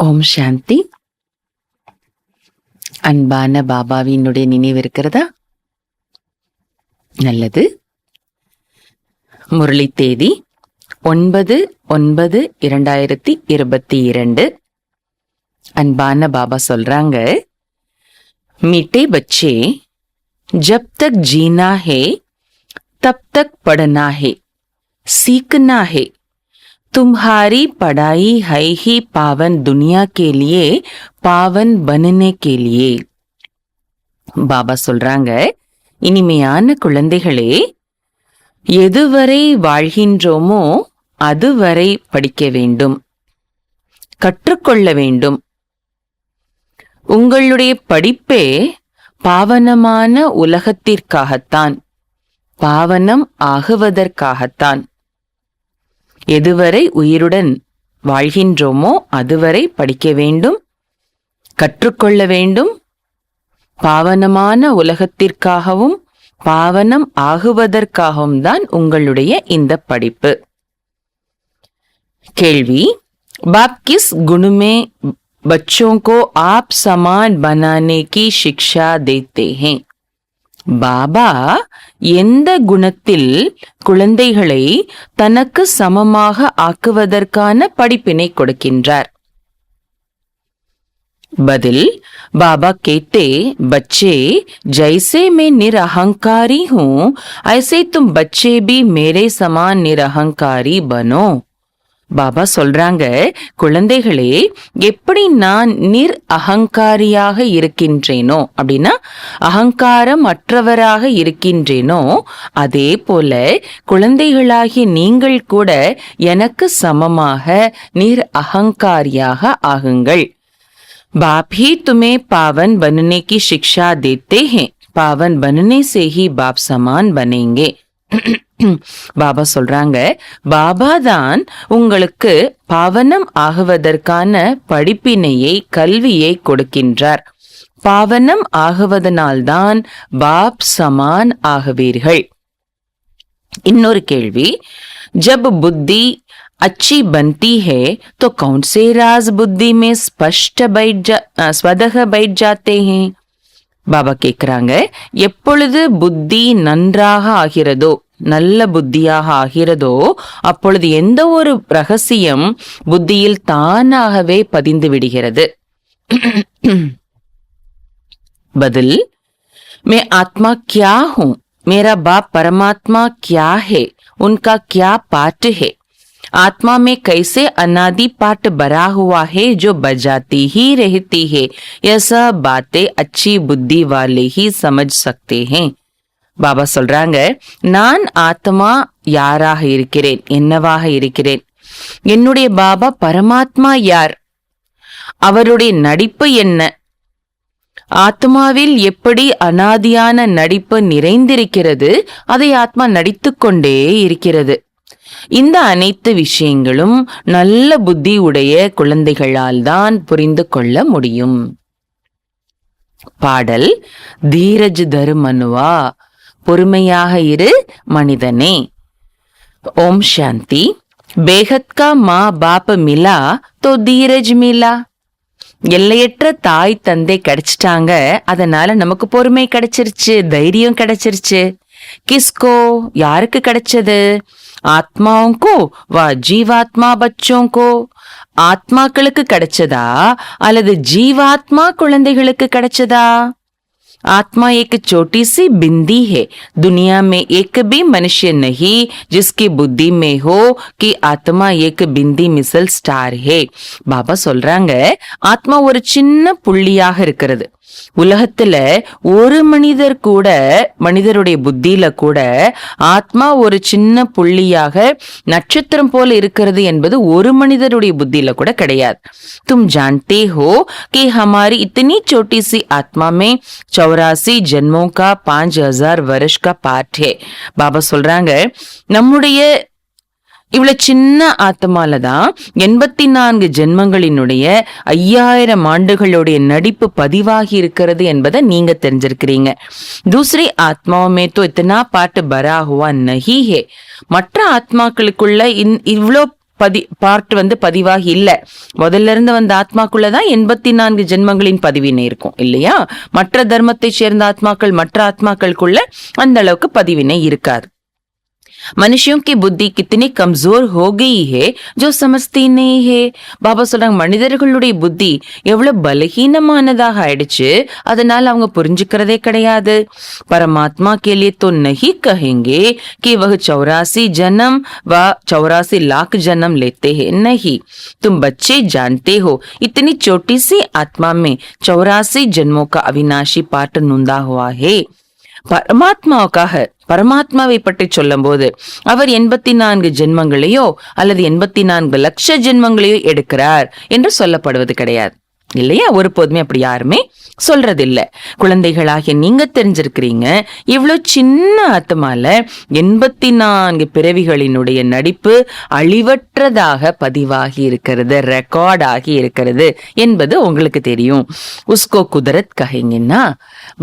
ஓம் சாந்தி. அன்பான பாபாவினுடைய நினைவு இருக்கிறதா? நல்லது. முரளி தேதி 9/9/2022. அன்பான பாபா சொல்றாங்க, மீட்டே பச்சே, ஜப் தக் ஜீனா ஹே தப் தக் படனா ஹே, सीखना है। तुम्हारी पढ़ाई है ही पावन दुनिया के लिए, पावन बनने के लिए. பாபா சொல்றாங்க, இனிமையான குழந்தைகளே, எதுவரை வாழ்கின்றோமோ அதுவரை படிக்க வேண்டும், கற்றுக்கொள்ள வேண்டும். உங்களுடைய படிப்பே பாவனமான உலகத்திற்காகத்தான், பாவனம் ஆகுவதற்காகத்தான். எதுவரை உயிருடன் வாழ்கின்றோமோ அதுவரை படிக்க வேண்டும், கற்றுக்கொள்ள வேண்டும். பாவனமான உலகத்திற்காகவும் பாவனம் ஆகுவதற்காகவும் தான் உங்களுடைய இந்த படிப்பு. கேள்வி, बाप किस गुण में बच्चों को आप समान बनाने की शिक्षा देते हैं? பாபா எந்த குணத்தில் குழந்தைகளை தனக்கு சமமாக ஆக்குவதற்கான படிப்பினை கொடுக்கின்றார்? பதில், बाबा कहते, बच्चे जैसे मैं निरहंकारी हूँ ऐसे तुम बच्चे भी मेरे समान निरहंकारी बनो. பாபா சொல்றாங்க, குழந்தைகளே, எப்படி நான் நிர் அகங்காரியாக இருக்கின்றேனோ, அப்படின்னா அகங்காரம் அற்றவராக இருக்கின்றேனோ, அதே போல குழந்தைகளாகிய நீங்கள் கூட எனக்கு சமமாக நிர் அகங்காரியாக ஆகுங்கள். बाप ही तुम्हें पावन बनने की शिक्षा देते हैं, पावन बनने से ही बाप समान बनेंगे. பாபா சொல்றாங்க, பாபா தான் உங்களுக்கு பாவனம் ஆகுவதற்கான படிப்பினையை, கல்வியை கொடுக்கின்றார். பாவனம் ஆகுவதனால்தான் பாப் சமான் ஆகுவீர்கள். இன்னொரு கேள்வி, जब बुद्धि अच्छी बनती है तो कौन से राज बुद्धि में स्वतः बैठ जाते हैं? பாபா கேக்குறாங்க, எப்பொழுது புத்தி நன்றாக ஆகிறதோ, நல்ல புத்தியாக ஆகிறதோ, அப்பொழுது எந்த ஒரு ரகசியம் புத்தியில் தானாகவே பதிந்து விடுகிறது? பதில், मैं आत्मा क्या हूँ, मेरा बाप परमात्मा क्या है, उनका क्या पाठ है, आत्मा में कैसे अनादि पाठ भरा हुआ है जो बजाती ही रहती है, यह सब बातें अच्छी बुद्धि वाले ही समझ सकते हैं. பாபா சொல்றாங்க, நான் ஆத்மா யாராக இருக்கிறேன், என்னவாக இருக்கிறேன்? என்னுடைய பாபா பரமாத்மா யார்? அவருடைய நடிப்பு என்ன? ஆத்மாவில் எப்படி அனாதியான நடிப்பு நிறைந்திருக்கிறது, அதை ஆத்மா நடித்துக்கொண்டே இருக்கிறது. இந்த அனைத்து விஷயங்களும் நல்ல புத்தி உடைய குழந்தைகளால் தான் புரிந்து கொள்ள முடியும். பாடல், தீரஜ் தரு மனுவா, பொறுமையாக இரு மனிதனே. ஓம் சாந்தி. பேகத் கா மா பாப் மிலா தோ தீரஜ் மிலா. எல்லையற்ற தாய் தந்தை கிடைச்சிட்டாங்க, அதனால நமக்கு பொறுமை கிடைச்சிருச்சு, தைரியம் கிடைச்சிருச்சு. கிஸ்கோ, யாருக்கு கிடைச்சது? ஆத்மாவுக்கோ வா ஜீவாத்மா பச்சோங்கோ? ஆத்மாக்களுக்கு கிடைச்சதா அல்லது ஜீவாத்மா குழந்தைகளுக்கு கிடைச்சதா? आत्मा एक छोटी सी बिंदी है, दुनिया में एक भी मनुष्य नहीं जिसकी बुद्धि में हो कि आत्मा एक बिंदी मिसल स्टार है. பாபா சொல்றாங்க, ஆத்மா ஒரு சின்ன புள்ளியாக இருக்கிறது. உலகத்துல ஒரு மனிதர் கூட, மனிதருடைய புத்தியில கூட ஆத்மா ஒரு சின்ன புள்ளியாக நட்சத்திரம் போல இருக்கிறது என்பது ஒரு மனிதருடைய புத்தியில கூட கிடையாது. तुम जानते हो कि हमारी इतनी छोटी सी आत्मा में 84 जन्मों का 5000 वर्ष का पाठ है. பாபா சொல்றாங்க, நம்முடைய இவ்வளவு சின்ன ஆத்மாலதான் 84 ஜென்மங்களினுடைய 5000 ஆண்டுகளுடைய நடிப்பு பதிவாகி இருக்கிறது என்பதை நீங்க தெரிஞ்சிருக்கிறீங்க. दूसरी आत्माओं में तो इतना पाठ भरा हुआ नहीं है. மற்ற ஆத்மாக்களுக்குள்ள இவ்வளோ பார்ட் பதிவாகி இல்ல. முதல்ல இருந்து வந்த ஆத்மாக்குள்ளதான் 84 ஜென்மங்களின் பதிவினை இருக்கும் இல்லையா? மற்ற தர்மத்தை சேர்ந்த ஆத்மாக்கள் மற்ற ஆத்மாக்களுக்குள்ள அந்த அளவுக்கு பதிவினை இருக்காது. मनुष्यों की बुद्धि कितनी कमजोर हो गई है जो समझती नहीं है. பாபா சொல்றாங்க, மனிதர்களுடைய புத்தி எவ்வளவு பலகீனமானதாக ஆயிடுச்சு, அதனால அவங்க புரிஞ்சுக்கிறதே கிடையாது. परमात्मा के लिए तो नहीं कहेंगे कि वह 84 जन्म व 84 लाख जन्म लेते हैं. नहीं, तुम बच्चे जानते हो इतनी छोटी सी आत्मा में 84 जन्मों का अविनाशी पाठ नूंदा हुआ है. பரமாத்மாவை பற்றி சொல்லும் போது அவர் 84 ஜென்மங்களையோ அல்லது 84 லட்ச ஜென்மங்களையோ எடுக்கிறார் என்று சொல்லப்படுவது கிடையாது இல்லையா? ஒருபோதுமே அப்படி யாருமே சொல்றதில்ல. குழந்தைகளாகிய நீங்க தெரிஞ்சிருக்கிறீங்க, இவ்வளவு சின்ன ஆத்மால 84 பிறவிகளினுடைய நடிப்பு அழிவற்றதாக பதிவாகி இருக்கிறது, ரெக்கார்ட் ஆகி இருக்கிறது என்பது உங்களுக்கு தெரியும். உஸ்கோ குதரத் கஹேங்கன்னா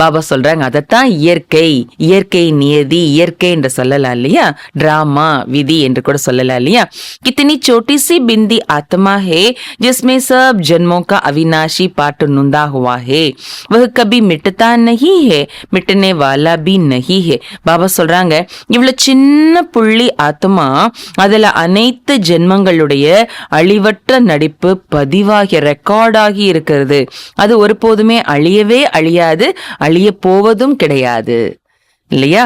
பாபா சொல்றாங்க, அதைத்தான் இயற்கை நியதி, இயற்கை என்று சொல்லலாம் இல்லையா? டிராமா விதி என்று கூட சொல்லலாம் இல்லையா? கித்தனி छोटी सी बिंदी आत्मा है जिसमें सब जन्मों का अविनाशी पाठ नुंदा हुआ है. वह कभी मिटता नहीं है, मिटने वाला भी नहीं है. பாபா சொல்றாங்க, இவ்வளவு சின்ன புள்ளி ஆத்மா, அதுல அனைத்து ஜென்மங்களுடைய அழிவற்ற நடிப்பு பதிவாகி ரெக்கார்டாகி இருக்கிறது. அது ஒருபோதுமே அழியவே அழியாது, அழிய போவதும் கிடையாது இல்லையா?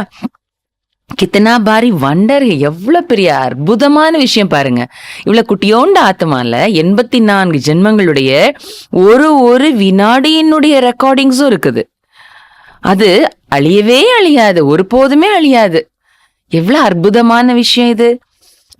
கித்தனா பாரி வண்டர், எவ்வளவு பெரிய அற்புதமான விஷயம் பாருங்க. இவ்வளவு குட்டியோண்ட ஆத்மால 84 ஜென்மங்களுடைய ஒரு வினாடியினுடைய ரெக்கார்டிங்ஸும் இருக்குது. அது அழியவே அழியாது, ஒருபோதுமே அழியாது. எவ்வளவு அற்புதமான விஷயம் இது.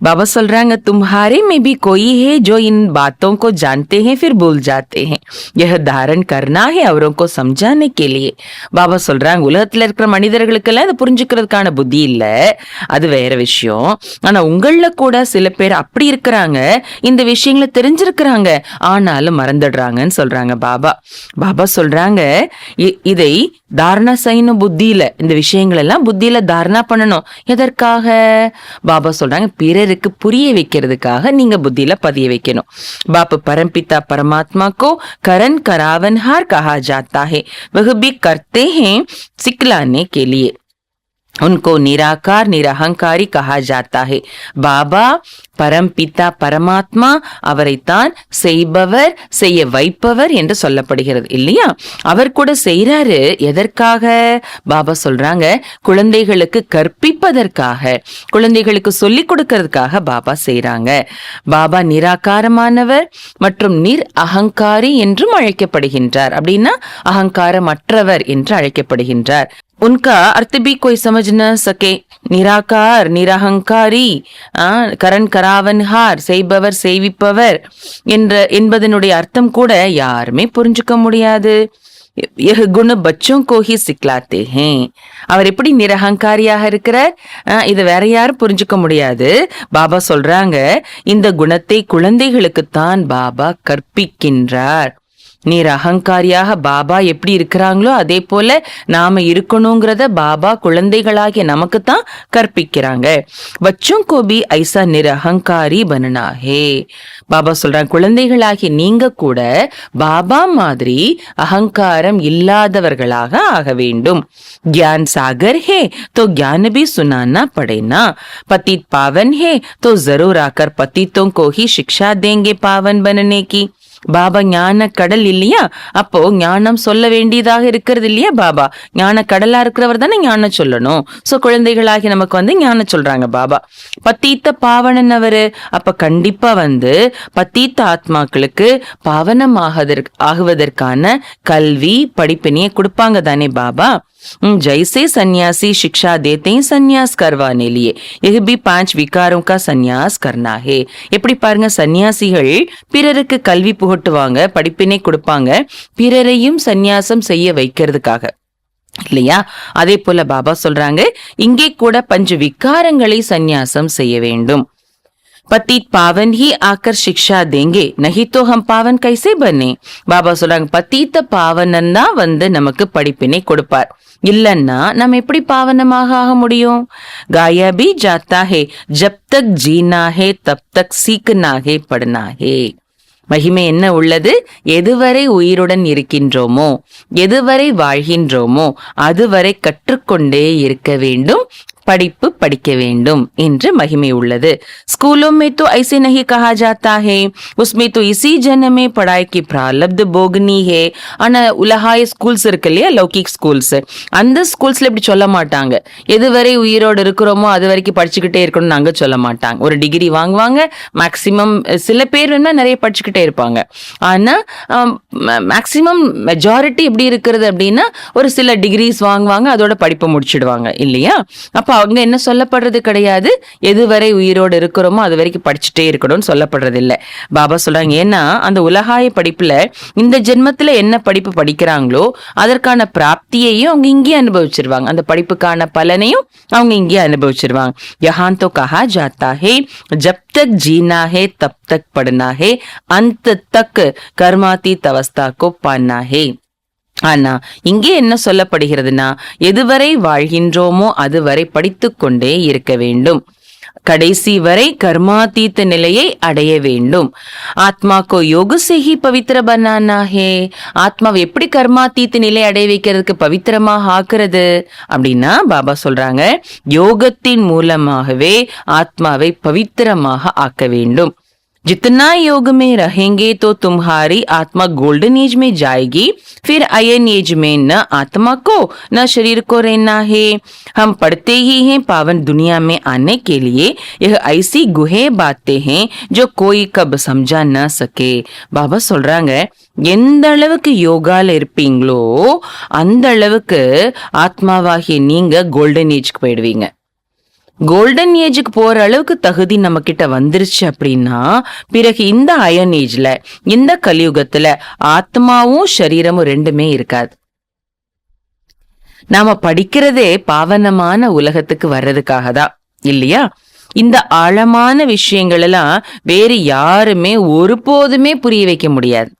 बाबा சொல்றாங்க, तुम्हारे में भी कोई है जो इन बातों को जानते हैं फिर भूल जाते हैं. यह धारण करना है औरों को समझाने के लिए. பாபா சொல்றாங்க, உலகத்துல இருக்கிற மனிதர்களுக்கெல்லாம் இதை புரிஞ்சுக்கிறதுக்கான புத்தி இல்ல, அது வேற விஷயம். ஆனா உங்கள கூட சில பேர் அப்படி இருக்கிறாங்க, இந்த விஷயங்களை தெரிஞ்சிருக்கிறாங்க, ஆனாலும் மறந்துடுறாங்கன்னு சொல்றாங்க பாபா. பாபா சொல்றாங்க, இதை தாரணா செய்யணும் புத்தியில, இந்த விஷயங்கள் எல்லாம் புத்தியில தாரணா பண்ணணும். எதற்காக? பாபா சொல்றாங்க, பிறருக்கு புரிய வைக்கிறதுக்காக நீங்க புத்தியில பதிய வைக்கணும். बाप परमपिता परमात्मा को करण करावनहार कहा जाता है. वह भी करते हैं सिखलाने के लिए. उनको निराकार निरहंकारी कहा जाता है. பாபா பரம்பிதா பரமாத்மா அவரைத்தான் செய்பவர், செய்ய வைப்பவர் என்று சொல்லப்படுகிறது இல்லையா? அவர் கூட செய்யறாரு. எதற்காக? பாபா சொல்றாங்க, குழந்தைகளுக்கு கற்பிப்பதற்காக, குழந்தைகளுக்கு சொல்லிக் கொடுக்கறதுக்காக பாபா செய்யறாங்க. பாபா நிராகாரமானவர் மற்றும் நிர் அகங்காரி என்றும் அழைக்கப்படுகின்றார். அப்படின்னா அகங்காரமற்றவர் என்று அழைக்கப்படுகின்றார். उनका अर्थ भी कोई समझ न सके. निराकार निरहंकारी, கரண் கராவன்ஹார், செய்பவர் செய்விப்பவர் என்பதனுடைய அர்த்தம் கூட யாருமே புரிஞ்சுக்க முடியாது. यह गुण बच्चों को ही सिखलाते हैं. அவர் எப்படி நிரகங்காரியாக இருக்கிறார், இது வேற யாரும் புரிஞ்சுக்க முடியாது. பாபா சொல்றாங்க, இந்த குணத்தை குழந்தைகளுக்குத்தான் பாபா கற்பிக்கின்றார். நீர் அகங்காரியாக பாபா எப்படி இருக்கிறாங்களோ அதே போல நாம இருக்கணுங்கிறத பாபா குழந்தைகளாகிய நமக்குத்தான் கற்பிக்கிறாங்க. பச்சோं को भी ऐसा निरहंकारी बनना है. பாபா சொல்றாங்க, குழந்தைகளாகிய நீங்க கூட பாபா மாதிரி அகங்காரம் இல்லாதவர்களாக ஆக வேண்டும். ज्ञान सागर है तो ज्ञान भी सुनाना पड़ेना. पतित पावन है तो जरूर आकर पतितों को ही शिक्षा देंगे पावन बनने की. பாபா ஞான கடல் இல்லையா? அப்போ ஞானம் சொல்ல வேண்டியதாக இருக்கிறது இல்லையா? பாபா ஞான கடலா இருக்கிறவர் தானே ஞானம் சொல்லணும். சோ குழந்தைகளாகி நமக்கு ஞானம் சொல்றாங்க பாபா. பத்தீத்த பாவனன் அவரு, அப்ப கண்டிப்பா பத்தீத்த ஆத்மாக்களுக்கு பாவனம் ஆகுவதற்கான கல்வி படிப்பினையை கொடுப்பாங்க தானே பாபா. जैसे सन्यासी शिक्षा देते हैं सन्यास करवाने लिए, यह भी 5 विकारों का सन्यास करना है. எப்படி பாருங்க, சன்னியாசிகள் பிறருக்கு கல்வி புகட்டுவாங்க, படிப்பினை கொடுப்பாங்க, பிறரையும் சந்நியாசம் செய்ய வைக்கிறதுக்காக இல்லையா? அதே போல பாபா சொல்றாங்க, இங்கே கூட 5 விகாரங்களை சந்நியாசம் செய்ய வேண்டும். पतित पावन ही आकर शिक्षा देंगे, नहीं तो हम पावन कैसे बने. பாபா சொல்றாங்க, பத்தீத்த பாவனன் தான் நமக்கு படிப்பினை கொடுப்பார். இல்லன்னா நம்ம எப்படி பாவனமாக ஆக முடியும்? गाया भी जाता है, जब तक जीना है तब तक सीखना है पढ़ना है. மகிமை என்ன உள்ளது? எதுவரை உயிருடன் இருக்கின்றோமோ, எதுவரை வாழ்கின்றோமோ அதுவரை கற்றுக்கொண்டே இருக்க வேண்டும், படிப்பு படிக்க வேண்டும் என்று மகிமை உள்ளது. स्कूलों में तो ऐसे नहीं कहा जाता है, उसमें तो इसी जन्म में पढ़ाई की प्रारब्ध भोगनी है. ஆனா உலகாய ஸ்கூல்ஸ் இருக்கு இல்லையா, லௌகிக் ஸ்கூல்ஸ், அந்த ஸ்கூல்ஸ்ல இப்படி சொல்ல மாட்டாங்க. எதுவரை உயிரோடு இருக்கிறோமோ அது வரைக்கும் படிச்சுக்கிட்டே இருக்கணும்னு அங்க சொல்ல மாட்டாங்க. ஒரு டிகிரி வாங்குவாங்க, மேக்சிமம் சில பேர் வேணா நிறைய படிச்சுக்கிட்டே இருப்பாங்க. ஆனா மேக்சிமம் மெஜாரிட்டி எப்படி இருக்கிறது அப்படின்னா ஒரு சில டிகிரிஸ் வாங்குவாங்க, அதோட படிப்பை முடிச்சிடுவாங்க இல்லையா. அப்ப அவங்க என்ன சொல்லப்படுறது கிடையாது, எதுவரை உயிரோடு இருக்கிறோமோ அது வரைக்கும் படிச்சுட்டே இருக்கணும்னு சொல்லப்படுறது இல்லை. பாபா சொல்றாங்க, ஏன்னா அந்த உலகாய படிப்புல இந்த ஜென்மத்துல என்ன படிப்பு படிக்கிறாங்களோ அதற்கான பிராப்தியையும் அவங்க இங்கே அனுபவிச்சிருவாங்க, அந்த படிப்புக்கான பலனையும் அவங்க இங்கே அனுபவிச்சிருவாங்க. யஹான் தோ கஹா ஜாத்தா ஹே, ஜப் தக் ஜீனா ஹே தப் தக் படுனா ஹே, அந்த தக் கர்மாதீத் அவஸ்தா கோ பானா ஹே. ஆனா இங்கே என்ன சொல்லப்படுகிறதுனா, எதுவரை வாழ்கின்றோமோ அதுவரை படித்து கொண்டே இருக்க வேண்டும், கடைசி வரை கர்மாதீத்த நிலையை அடைய வேண்டும். ஆத்மா கோ யோக சேஹி பவித்திர பனானா ஹே. ஆத்மாவை எப்படி கர்மாதீத்த நிலை அடைய வைக்கிறதுக்கு பவித்திரமாக ஆக்குறது அப்படின்னா பாபா சொல்றாங்க, யோகத்தின் மூலமாகவே ஆத்மாவை பவித்திரமாக ஆக்க வேண்டும். जितना योग में रहेंगे तो तुम्हारी आत्मा गोल्डन एज में जाएगी, फिर आयन एज में न आत्मा को न शरीर को रहना है. हम पढ़ते ही हैं पावन दुनिया में आने के लिए, यह ऐसी गुहे बातें हैं जो कोई कब समझा न सके. பாபா சொல்றாங்க, எந்த அளவுக்கு யோகால இருப்பீங்களோ அந்த அளவுக்கு ஆத்மாவாகிய நீங்க கோல்டன் ஏஜ்க்கு போயிடுவீங்க. கோல்டன் ஏஜுக்கு போற அளவுக்கு தகுதி நம்ம கிட்ட வந்துருச்சு அப்படின்னா பிறகு இந்த அயன் ஏஜ்ல, இந்த கலியுகத்துல ஆத்மாவும் சரீரமும் ரெண்டுமே இருக்காது. நாம படிக்கிறதே பாவனமான உலகத்துக்கு வர்றதுக்காக தான் இல்லையா. இந்த ஆழமான விஷயங்கள் எல்லாம் வேறு யாருமே ஒருபோதுமே புரிய வைக்க முடியாது.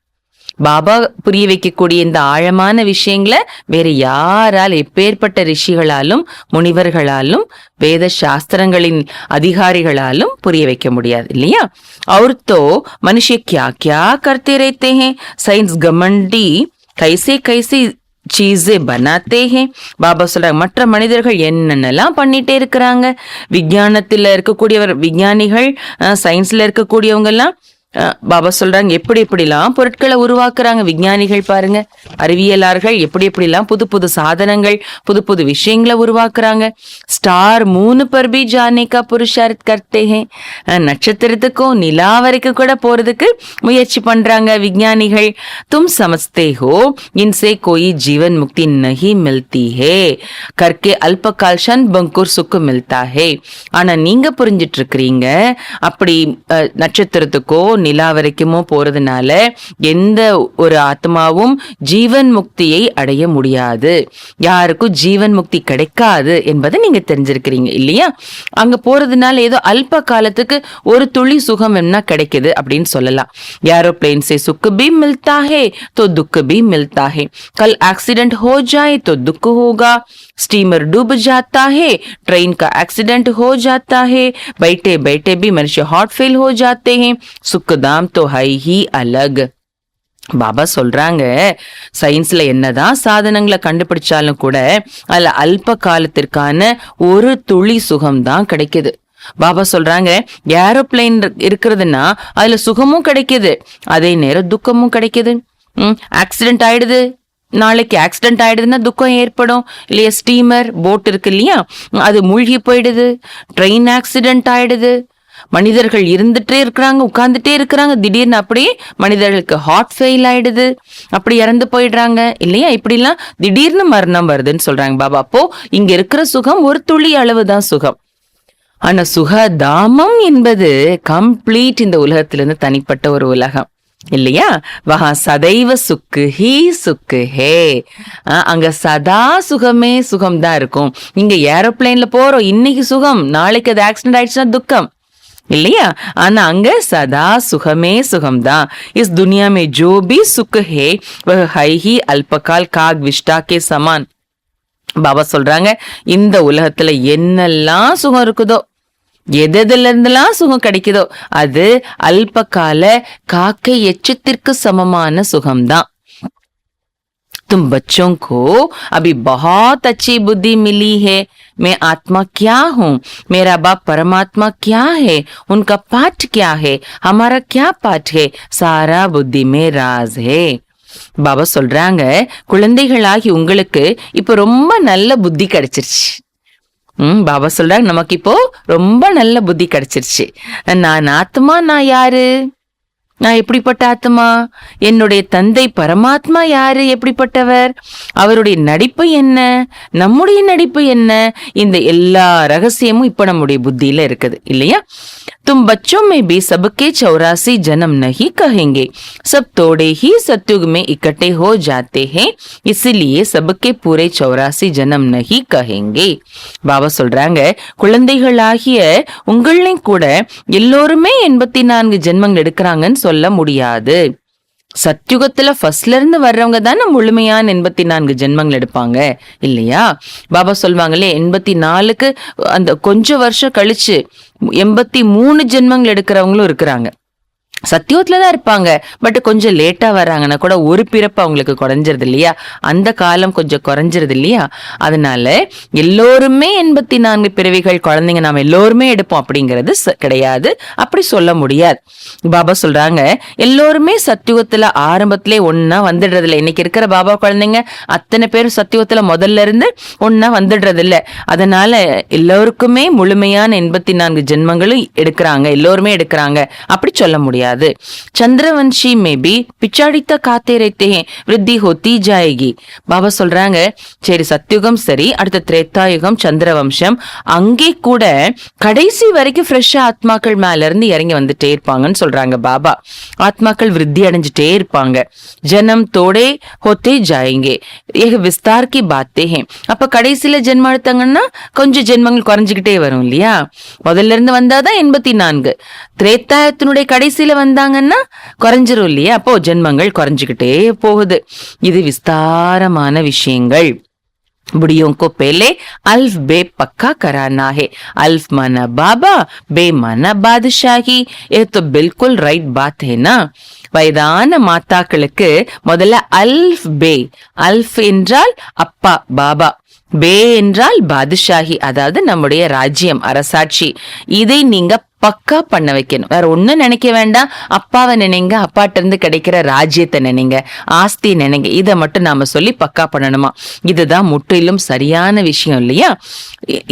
பாபா புரிய வைக்கக்கூடிய இந்த ஆழமான விஷயங்களை வேற யாரால், எப்பேற்பட்ட ரிஷிகளாலும் முனிவர்களாலும் வேத சாஸ்திரங்களின் அதிகாரிகளாலும் புரிய வைக்க முடியாது இல்லையா. और तो मनुष्य क्या क्या करते रहते हैं, साइंस घमंडी कैसे कैसे சீஸே பனாத்தே ஹே. பாபா சொல்றாங்க, மற்ற மனிதர்கள் என்னென்னலாம் பண்ணிட்டே இருக்கிறாங்க. விஞ்ஞானத்துல இருக்கக்கூடியவர், விஞ்ஞானிகள், சயின்ஸ்ல இருக்கக்கூடியவங்க எல்லாம் பாபா சொல்றாங்க எப்படி எப்படிலாம் பொருட்களை உருவாக்குறாங்க. விஞ்ஞானிகள் பாருங்க, அறிவியலார்கள் எப்படி எப்படிலாம் புது புது சாதனங்கள், புது புது விஷயங்களை உருவாக்குறாங்க. ஸ்டார் மூணு பர் பி ஜானே கா புருஷார்த் கர்த்தே ஹே. நட்சத்திரத்துக்கும் நிலா வரைக்கும் கூட போறதுக்கு முயற்சி பண்றாங்க விஞ்ஞானிகள். தும் சமஸ்தே ஹோ இன்சே கோई जीवन मुक्ति नहीं मिलती है, करके अल्पकाल क्षण बंकुर सुख मिलता है. ஆனா நீங்க புரிஞ்சிட்டு இருக்கிறீங்க, அப்படி நட்சத்திரத்துக்கோ நிலா வரைக்குமோ போறதுனால எந்த ஒரு ஆத்மாவும் ஜீவன் முக்தியை அடைய முடியாது, யாருக்கும் ஜீவன் முக்தி கிடைக்காது என்பதை நீங்க தெரிஞ்சிருக்கிறீங்க இல்லையா. அங்க போறதுனால ஏதோ அல்ப காலத்துக்கு ஒரு துளி சுகம் என்ன கிடைக்குது அப்படின்னு சொல்லலாம். ஏரோப்ளேன் से सुख भी मिलता है तो दुख भी मिलता है, कल एक्सीडेंट हो जाए तो दुख होगा, स्टीमर डूब जाता है, ट्रेन का एक्सीडेंट हो जाता है, बैठे बैठे भी मनुष्य हार्ट फेल हो जाते हैं, सुख दाम तो है ही अलग. பாபா சொல்றாங்க, சயின்ஸ்ல என்னதான் சாதனங்களை கண்டுபிடிச்சாலும் கூட அதுல அல்ப காலத்திற்கான ஒரு துளி சுகம்தான் கிடைக்குது. பாபா சொல்றாங்க, ஏரோப்ளைன் இருக்கிறதுனா அதுல சுகமும் கிடைக்குது, அதே நேரம் துக்கமும் கிடைக்குது. ஆக்சிடென்ட் ஆயிடுது, நாளைக்கு ஆக்சிடென்ட் ஆயிடுதுன்னா துக்கம் ஏற்படும் இல்லையா. ஸ்டீமர், போட் இருக்கு இல்லையா, அது மூழ்கி போயிடுது. ட்ரெயின் ஆக்சிடென்ட் ஆயிடுது, மனிதர்கள் இருந்துட்டே இருக்கிறாங்க, உட்கார்ந்துட்டே இருக்கிறாங்க, திடீர்னு அப்படியே மனிதர்களுக்கு ஹார்ட் ஃபெயில் ஆயிடுது, அப்படி இறந்து போயிடுறாங்க இல்லையா. இப்படிலாம் திடீர்னு மரணம் வருதுன்னு சொல்றாங்க பாபா. அப்போ இங்க இருக்கிற சுகம் ஒரு துளி அளவுதான் சுகம். ஆனா சுகதாமம் என்பது கம்ப்ளீட் இந்த உலகத்திலிருந்து தனிப்பட்ட ஒரு உலகம் இல்லையா. வஹா சதைவ சுக்கு ஹி சுக்கு ஹே. அங்க சதா சுகமே சுகம்தான் இருக்கும். இங்க ஏரோப்ளைன்ல போறோம், இன்னைக்கு சுகம், நாளைக்கு அது ஆக்சிடென்ட் ஆயிடுச்சுன்னா துக்கம் இல்லையா? ஆனா அங்க சதா சுகமே சுகம்தான். இஸ் துனியா மே ஜோ பி சுக் ஹே வஹ் ஹை ஹி அல்பகால் காக் விஷ்டா கே சமான். பாபா சொல்றாங்க, இந்த உலகத்துல என்னெல்லாம் சுகம் இருக்குதோ, எதுல இருந்தெல்லாம் சுகம் கிடைக்குதோ, அது அல்பகால காக்கை எச்சத்திற்கு சமமான சுகம்தான். तुम बच्चों को अभी बहुत अच्छी बुद्धि मिली है. मैं आत्मा क्या हूँ, मेरा बाप परमात्मा क्या है, उनका पाठ क्या है, हमारा क्या पाठ है, सारा बुद्धि में राज है. பாபா சொல்றாங்க, குழந்தைகளாகி உங்களுக்கு இப்ப ரொம்ப நல்ல புத்தி கிடைச்சிருச்சு. பாபா சொல்றாங்க, நமக்கு இப்போ ரொம்ப நல்ல புத்தி கிடைச்சிருச்சு. நான் ஆத்மா, நான் யாரு, நான் எப்படிப்பட்ட ஆத்மா, என்னுடைய தந்தை பரமாத்மா யாரு, எப்படிப்பட்டவர், அவருடைய நடிப்பு என்ன, நம்முடைய நடிப்பு என்ன, இந்த எல்லா ரகசியமும் இப்ப நம்முடைய புத்தியில இருக்குது இல்லையா? तुम बच्चों में भी सबके 84 जन्म नहीं कहेंगे, सब तोड़े ही सतयुग में इकट्ठे हो जाते हैं, इसलिए सबके पूरे 84 जन्म नहीं कहेंगे. பாபா சொல்றாங்க, குழந்தைகளாகிய உங்களையும் கூட எல்லோருமே 84 ஜென்மங்கள் எடுக்கிறாங்கன்னு சொல்ல முடியாது. சத்யுகத்துல ஃபர்ஸ்ட்ல இருந்து வர்றவங்க தானே முழுமையான 84 ஜென்மங்கள் எடுப்பாங்க இல்லையா? பாபா சொல்வாங்களே, 84க்கு அந்த கொஞ்சம் வருஷம் கழிச்சு 83 ஜென்மங்கள் எடுக்கிறவங்களும் இருக்கிறாங்க. சத்தியத்துல தான் இருப்பாங்க, பட் கொஞ்சம் லேட்டா வர்றாங்கன்னா கூட ஒரு பிறப்பு அவங்களுக்கு குறைஞ்சிருது இல்லையா? அந்த காலம் கொஞ்சம் குறைஞ்சிருது இல்லையா? அதனால எல்லோருமே 84 பிறவிகள் குழந்தைங்க நாம எல்லோருமே எடுப்போம் அப்படிங்கிறது கிடையாது, அப்படி சொல்ல முடியாது. பாபா சொல்றாங்க, எல்லோருமே சத்தியுகத்துல ஆரம்பத்திலே ஒன்னா வந்துடுறது இல்லை. இன்னைக்கு இருக்கிற பாபா குழந்தைங்க அத்தனை பேரும் சத்தியுகத்துல முதல்ல இருந்து ஒன்னா வந்துடுறது இல்லை. அதனால எல்லோருக்குமே முழுமையான 84 ஜென்மங்களும் எடுக்கிறாங்க, எல்லோருமே எடுக்கிறாங்க அப்படி சொல்ல முடியாது. चंद्रवंशी में भी पिछाड़ीता खाते रहते हैं, वृद्धि होती जाएगी. பாபா சொல்றாங்க, சரி சத்யுகம் சரி, அடுத்த திரேதாயுகம் சந்திரவம்சம், அங்கே கூட கடைசி வரைக்கும் ஃப்ரெஷ்ஷா ஆத்மாக்கள் மேல இருந்து இறங்கி வந்துட்டே இருப்பாங்கன்னு சொல்றாங்க பாபா. ஆத்மாக்கள் விருத்தி அடைஞ்சிட்டே இருப்பாங்க. ஜனம் தோடே ஹோத்தே ஜாயேங்கே, ஏக விஸ்தார் கி பாத்தே ஹே. அப்ப கடைசியில ஜென்மம் எடுத்தாங்கன்னா கொஞ்சம் ஜென்மங்கள் குறைஞ்சுக்கிட்டே வரும் இல்லையா? முதல்ல இருந்து வந்தாதான் 84, திரேதாயத்தினுடைய கடைசியில வந்தாங்கன்னா குறைஞ்சிரும் இல்லையா? அப்போ ஜென்மங்கள் குறைஞ்சுக்கிட்டே போகுது. இது விஸ்தாரமான விஷயங்கள். बुढ़ियों को पहले अल्फ बे पक्का कराना है. अल्फ माना बाबा, बे माना बादशाही. ये तो बिल्कुल राइट बात है ना? வயதான மாத்தாக்களுக்கு முதல்ல அல்ஃப் பே, அல்ஃப் என்றால் அப்பா பாபா, பே என்றால் பாதுஷாஹி, அதாவது நம்முடைய ராஜ்யம் அரசாட்சி. இதை நீங்க பக்கா பண்ண வைக்கணும். வேற ஒன்னும் நினைக்க வேண்டாம். அப்பாவை நினைங்க, அப்பாட்ட இருந்து கிடைக்கிற ராஜ்யத்தை நினைங்க, ஆஸ்தி நினைங்க, இதை மட்டும் நாம சொல்லி பக்கா பண்ணணுமா. இதுதான் முற்றிலும் சரியான விஷயம் இல்லையா?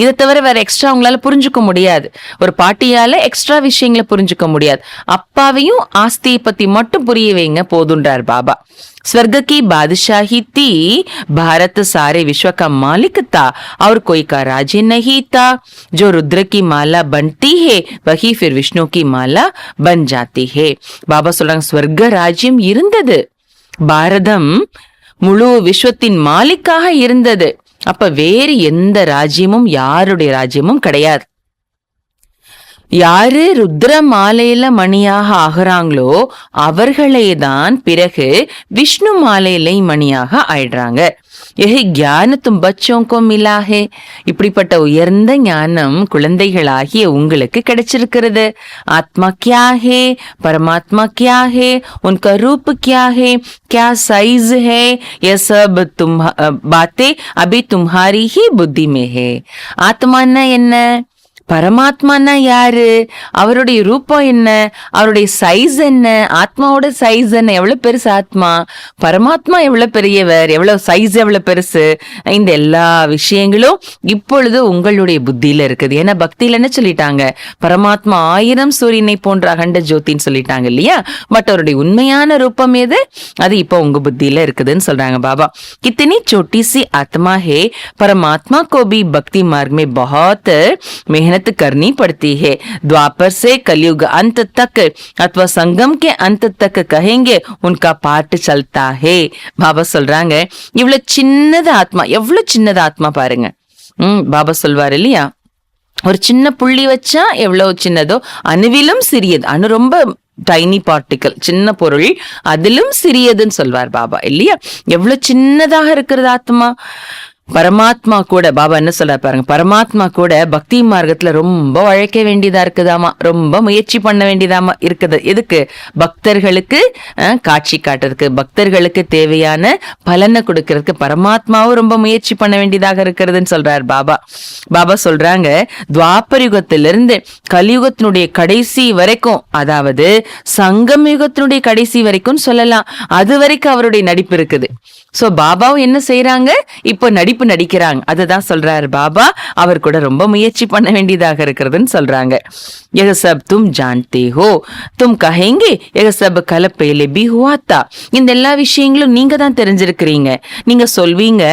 இதை தவிர வேற எக்ஸ்ட்ரா உங்களால புரிஞ்சுக்க முடியாது. ஒரு பாட்டியால எக்ஸ்ட்ரா விஷயங்களை புரிஞ்சுக்க முடியாது. அப்பாவையும் ஆஸ்தியை பத்தி மட்டும் புரிய வைங்க போதுன்றார் பாபா. स्वर्ग की बादशाही थी, भारत सारे विश्व का मालिक था और कोई का राज्य नहीं था. जो रुद्र की माला बनती है वही फिर विष्णु की माला बन जाती है. பாபா சொல்றாங்க, ஸ்வர்க ராஜ்யம் இருந்தது, பாரதம் முழு விஸ்வத்தின் மாலிக்காக இருந்தது. அப்ப வேறு எந்த ராஜ்யமும் யாருடைய ராஜ்யமும் கிடையாது. யாரு ருத்ர மாலையில மணியாக ஆகுறாங்களோ அவர்களே தான் பிறகு விஷ்ணு மாலையில மணியாக ஆயிடுறாங்க. ஞான தும் பச்சோं को मिला है. இப்படிப்பட்ட உயர்ந்த ஞானம் குழந்தைகளாகிய உங்களுக்கு கிடைச்சிருக்கிறது. ஆத்மா क्या है, परमात्मा क्या है, उनका रूप क्या है, क्या साइज है, ये सब बातें अभी तुम्हारी ही बुद्धि में है. ஆத்மான்னா என்ன, பரமாத்மானா யாரு, அவருடைய ரூபம் என்ன, அவருடைய சைஸ் என்ன, ஆத்மாவோட சைஸ் என்ன, எவ்வளவு பெருசு ஆத்மா, பரமாத்மா எவ்வளவு பெரியவர், எவ்வளவு சைஸ் எவ்வளவு பெருசு, இந்த எல்லா விஷயங்களும் இப்பொழுது உங்களுடைய புத்தியில இருக்குது. ஏன்னா பக்தியில என்ன சொல்லிட்டாங்க, பரமாத்மா 1000 சூரியனை போன்ற அகண்ட ஜோதின்னு சொல்லிட்டாங்க இல்லையா? பட் அவருடைய உண்மையான ரூபம் எது, அது இப்போ உங்க புத்தியில இருக்குதுன்னு சொல்றாங்க பாபா. कितनी छोटी सी आत्मा है, परमात्मा को भी भक्ति मार्ग में बहुत मेहनत करनी पड़ती है. द्वापर से कलयुग अंत तक अथवा संगम के अंत तक कहेंगे उनका पाठ चलता है. பாபா சொல்றாங்க, இவ்வளவு சின்னது ஆத்மா, எவ்வளவு சின்னது ஆத்மா பாருங்க. பாபா சொல்வார் இல்லையா, ஒரு சின்ன புள்ளி வச்சா எவ்வளவு சின்னதோ, அணுவிலும் சிறியது. அணு ரொம்ப டைனி பார்ட்டிக்கல், சின்ன பொருள், அதிலும் சிறியதுன்னு சொல்வார் பாபா இல்லையா? எவ்வளவு சின்னதாக இருக்கிறது ஆத்மா. பரமாத்மா கூட பாபா என்ன சொல்றாரு பாருங்க, பரமாத்மா கூட பக்தி மார்க்கத்துல ரொம்ப உழைக்க வேண்டியதா இருக்குதாமா, ரொம்ப முயற்சி பண்ண வேண்டியதாமா இருக்குது. எதுக்கு? பக்தர்களுக்கு காட்சி காட்டுறதுக்கு, பக்தர்களுக்கு தேவையான பலனை கொடுக்கறதுக்கு பரமாத்மாவும் ரொம்ப முயற்சி பண்ண வேண்டியதாக இருக்கிறதுன்னு சொல்றாரு பாபா. பாபா சொல்றாங்க, துவாபர யுகத்திலிருந்து கலியுகத்தினுடைய கடைசி வரைக்கும், அதாவது சங்கம் யுகத்தினுடைய கடைசி வரைக்கும் சொல்லலாம், அது வரைக்கும் அவருடைய நடிப்பு இருக்குது. சோ பாபாவும் என்ன செய்யறாங்க, இப்ப நடிப்பு நடிக்கிறாங்க. அதுதான் சொல்றாரு பாபா, அவர் கூட ரொம்ப முயற்சி பண்ண வேண்டியதாக இருக்கிறதுன்னு சொல்றாங்க. यह सब तुम जानते हो, तुम कहेंगे यह सब कल पहले भी हुआ था. இந்த எல்லா விஷயங்களும் நீங்க தான் தெரிஞ்சிருக்கிறீங்க. நீங்க சொல்வீங்க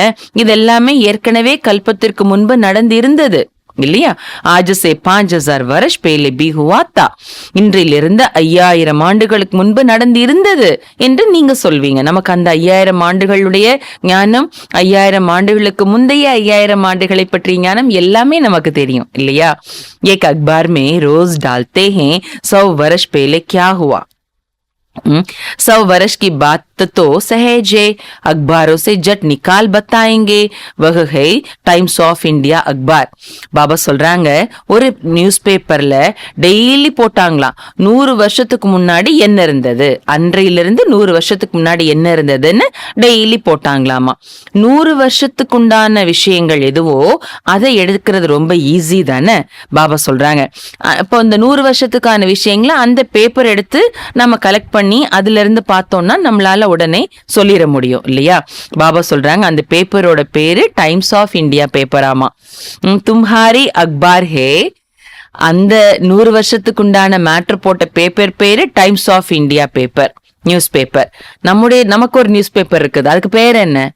இதெல்லாமே ஏற்கனவே கல்பத்திற்கு முன்பு நடந்திருந்தது இல்லையா? ஆஜ் சே 5000 வருஷ் பேலே பி ஹுவா தா. இன்றிலிருந்து 5000 ஆண்டுகளுக்கு முன்பு நடந்து இருந்தது என்று நீங்க சொல்வீங்க. நமக்கு அந்த 5000 ஆண்டுகளுடைய ஞானம், 5000 ஆண்டுகளுக்கு முந்தைய 5000 ஆண்டுகளை பற்றிய ஞானம் எல்லாமே நமக்கு தெரியும் இல்லையா? एक अखबार में रोज डालते हैं 100 वर्ष पहले क्या हुआ. 100 वर्ष की बात तो सहज है, अखबारों से जट निकाल बताएंगे, वह है டைம்ஸ் ஆஃப் இந்தியா அக்பார். பாபா சொல்றாங்க, ஒரு நியூஸ் பேப்பர்ல டெய்லி போட்டாங்களாம் 100 வருஷத்துக்கு முன்னாடி என்ன இருந்தது, அன்றையிலிருந்து 100 வருஷத்துக்கு முன்னாடி என்ன இருந்ததுன்னு டெய்லி போட்டாங்களாமா. 100 வருஷத்துக்கு உண்டான விஷயங்கள் எதுவோ அதை எடுக்கிறது ரொம்ப ஈஸி தானே. பாபா சொல்றாங்க, இப்போ இந்த 100 வருஷத்துக்கான விஷயங்களை அந்த பேப்பர் எடுத்து நம்ம கலெக்ட் பண்ணி அதுல இருந்து பார்த்தோம்னா நம்மளால உடனே சொல்லிட முடியும் இல்லையா? பாபா சொல்றாங்க, அந்த பேப்பரோட பேரு டைம்ஸ் ஆஃப் இந்தியா பேப்பர். ஆமா, தும்ஹாரி அக்பார் ஹே. அந்த 100 வருஷத்துக்கு உண்டான மேட்டர் போட்ட பேப்பர் பேரு times of India paper, news paper. நமக்கு ஒரு நியூஸ் பேப்பர் இருக்குது, அதுக்கு பேர் என்ன?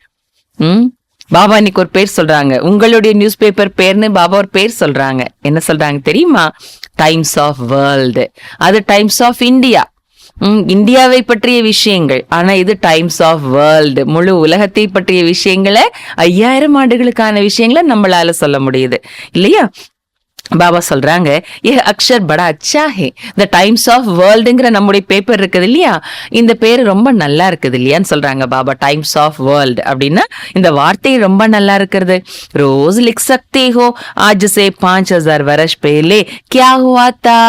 பாபா இன்னைக்கு ஒரு பேர் சொல்றாங்க, உங்களுடைய நியூஸ் பேப்பர் பேர்னு பாபா ஒரு பேர் சொல்றாங்க. என்ன சொல்றாங்க தெரியுமா? Times of world. அது டைம்ஸ் ஆஃப் இந்தியா, இந்தியாவை பற்றிய விஷயங்கள். ஆனா இது டைம்ஸ் ஆஃப் வேர்ல்டு, முழு உலகத்தை பற்றிய விஷயங்களை, 5000 ஆண்டுகளுக்கான விஷயங்களை நம்மளால சொல்ல முடியுது இல்லையா? பாபா சொல்றாங்க, ஏ அக்ஷர் படா அச்சா ஹே. இந்த டைம்ஸ் ஆஃப் வேர்ல்டுங்கிற நம்முடைய பேப்பர் இருக்குது இல்லையா, இந்த பேரு ரொம்ப நல்லா இருக்குது இல்லையான்னு சொல்றாங்க பாபா. டைம்ஸ் ஆஃப் வேர்ல்டு அப்படின்னா இந்த வார்த்தை ரொம்ப நல்லா இருக்கிறது. ரோஸ் லிக் சக்தே ஹோ ஆஜ் சே 5000 வருஷ பஹலே கியா ஹுவா தா.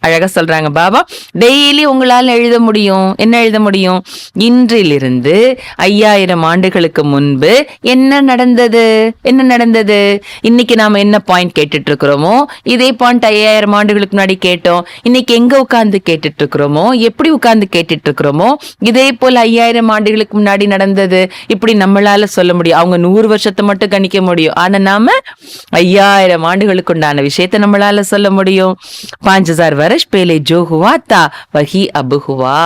அழகா சொல்றாங்க பாபா, டெய்லி உங்களால எழுத முடியும். என்ன எழுத முடியும்? இன்றிலிருந்து 5000 ஆண்டுகளுக்கு முன்பு என்ன நடந்தது, என்ன நடந்தது. இன்னைக்கு நாம என்ன பாயிண்ட் கேட்டுட்டு இருக்கிறோமோ இதே பாயிண்ட் 5000 ஆண்டுகளுக்கு முன்னாடி கேட்டோம். இன்னைக்கு எங்க உட்கார்ந்து கேட்டுட்டு இருக்கிறோமோ, எப்படி உட்கார்ந்து கேட்டுட்டு இருக்கிறோமோ, இதே போல 5000 ஆண்டுகளுக்கு முன்னாடி நடந்தது. இப்படி நம்மளால சொல்ல முடியும். அவங்க 100 வருஷத்தை மட்டும் கணிக்க முடியும், ஆனா நாம 5000 ஆண்டுகளுக்கு உண்டான விஷயத்த நம்மளால சொல்ல முடியும். 5000 வருஷ பேலே ஜோ ஹுவா தா வஹி அப் ஹுவா.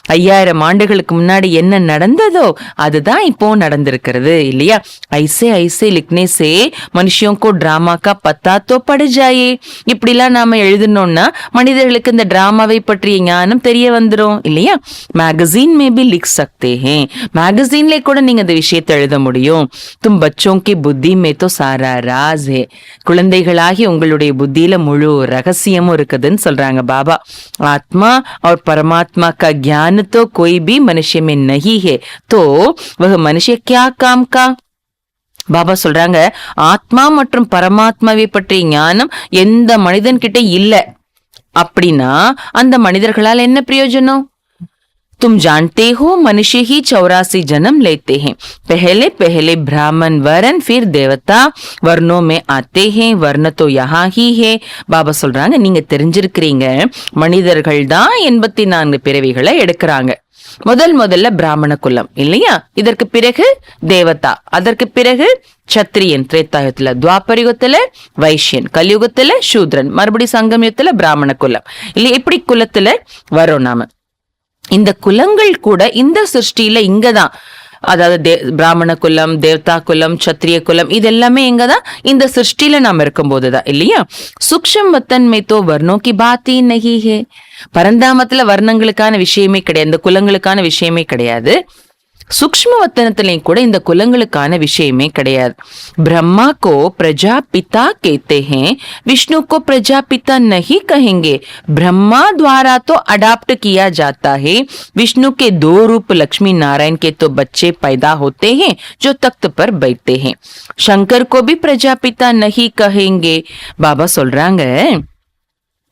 5000 ஆண்டுகளுக்கு முன்னாடி என்ன நடந்ததோ அதுதான் இப்போ நடந்திருக்கிறது இல்லையா? ஐசே ஐசே லிக்னே சே மனுஷியோं को ड्रामा का पता तो पड़ जाए. இப்படிலாம் நாம எழுதணும்னா மனிதர்களுக்கு இந்த டிராமாவை பற்றிய ஞானம் தெரிய வந்துரும் இல்லையா? மேகசின் மே பி லிக் சக்தே ஹே. மேகசின்ல கூட நீங்க இந்த விஷயத்தை எழுத முடியும். தும் பச்சோं की बुद्धि में तो सारा राज है. குழந்தைகளாகி உங்களுடைய புத்தியில முழு ரகசியமும் இருக்குதுன்னு சொல்றாங்க बाबा. आत्मा और परमात्मा का ज्ञान तो कोई भी मनुष्य में नहीं है, तो वह मनुष्य क्या काम का. பாபா சொல்றாங்க, ஆத்மா மற்றும் பரமாத்மாவை பற்றிய ஞானம் எந்த மனிதன் கிட்ட இல்ல அப்படின்னா அந்த மனிதர்களால் என்ன பிரயோஜனம்? तुम जानते हो मनुष्य ही 84 जन्म लेते हैं. पहले पहले ब्राह्मण वर्ण, फिर देवता वर्णों में आते हैं. वर्ण तो यहाँ ही है. பாபா சொல்றாங்க, நீங்க தெரிஞ்சிருக்கிறீங்க மனிதர்கள் தான் 84 பிறவிகளை எடுக்கிறாங்க. முதல்ல பிராமண குலம் இல்லையா, இதற்கு பிறகு தேவதா, அதற்கு பிறகு சத்திரியன் திரேதாயுகத்துல, துவாபரயுகத்துல வைஷ்யன், கலியுகத்துல சூத்ரன், மறுபடி சங்கமயுகத்துல பிராமண குலம் இல்லையா? இப்படி குலத்துல வரோம் நாம. இந்த குலங்கள் கூட இந்த சிருஷ்டியில இங்கதான், அதாவது பிராமண குலம், தேவதா குலம், சத்திரிய குலம், இது எல்லாமே எங்கதான் இந்த சிருஷ்டியில நாம இருக்கும் போதுதான் இல்லையா? சூக்ஷ்ம வத்தன் மே தோ வர்ணோ கி பாத் ஹி நஹி ஹே. பரந்தாமத்துல வர்ணங்களுக்கான விஷயமே கிடையாது, இந்த குலங்களுக்கான விஷயமே கிடையாது. சூக்ஷ்மவத்தனத்திலையும் கூட இந்த குலங்களுக்கான விஷயமே கிடையாது. ब्रह्मा को प्रजापिता कहते हैं, विष्णु को प्रजापिता नहीं कहेंगे. ब्रह्मा द्वारा तो अडॉप्ट किया जाता है. विष्णु के दो रूप लक्ष्मी नारायण के तो बच्चे पैदा होते हैं जो तख्त पर बैठते हैं. शंकर को भी प्रजापिता नहीं कहेंगे. बाबा சொல்றாங்க,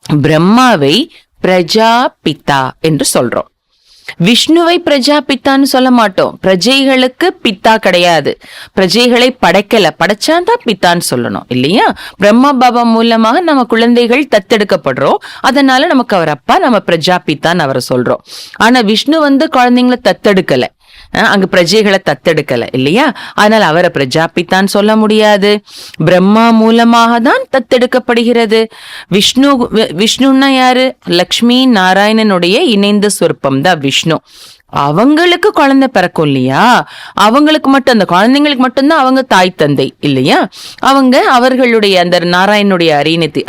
பிரம்மாவை பிரஜாபிதா என்று சொல்றோம், விஷ்ணுவை பிரஜாபித்தான்னு சொல்ல மாட்டோம். பிரஜைகளுக்கு பித்தா கிடையாது, பிரஜைகளை படைக்கல, படைச்சாதான் பித்தான்னு சொல்லணும் இல்லையா? பிரம்மா பாபா மூலமாக நம்ம குழந்தைகள் தத்தெடுக்கப்படுறோம், அதனால நமக்கு அவர் அப்பா, நம்ம பிரஜாபித்தான்னு அவரை சொல்றோம். ஆனா விஷ்ணு குழந்தைங்களை தத்தெடுக்கல, அங்க பிரஜைகளை தத்தெடுக்கல இல்லையா? அதனால அவரை பிரஜாபித்தான் சொல்ல முடியாது. பிரம்மா மூலமாக தான் தத்தெடுக்கப்படுகிறது. விஷ்ணுன்னா யாரு? லக்ஷ்மி நாராயணனுடைய இணைந்த சொற்பம் தான் விஷ்ணு. அவங்களுக்கு குழந்தை பிறக்கும் இல்லையா? அவங்களுக்கு மட்டும், அந்த குழந்தைங்களுக்கு மட்டும்தான் அவங்க தாய் தந்தை இல்லையா? அவர்களுடைய அந்த நாராயணனுடைய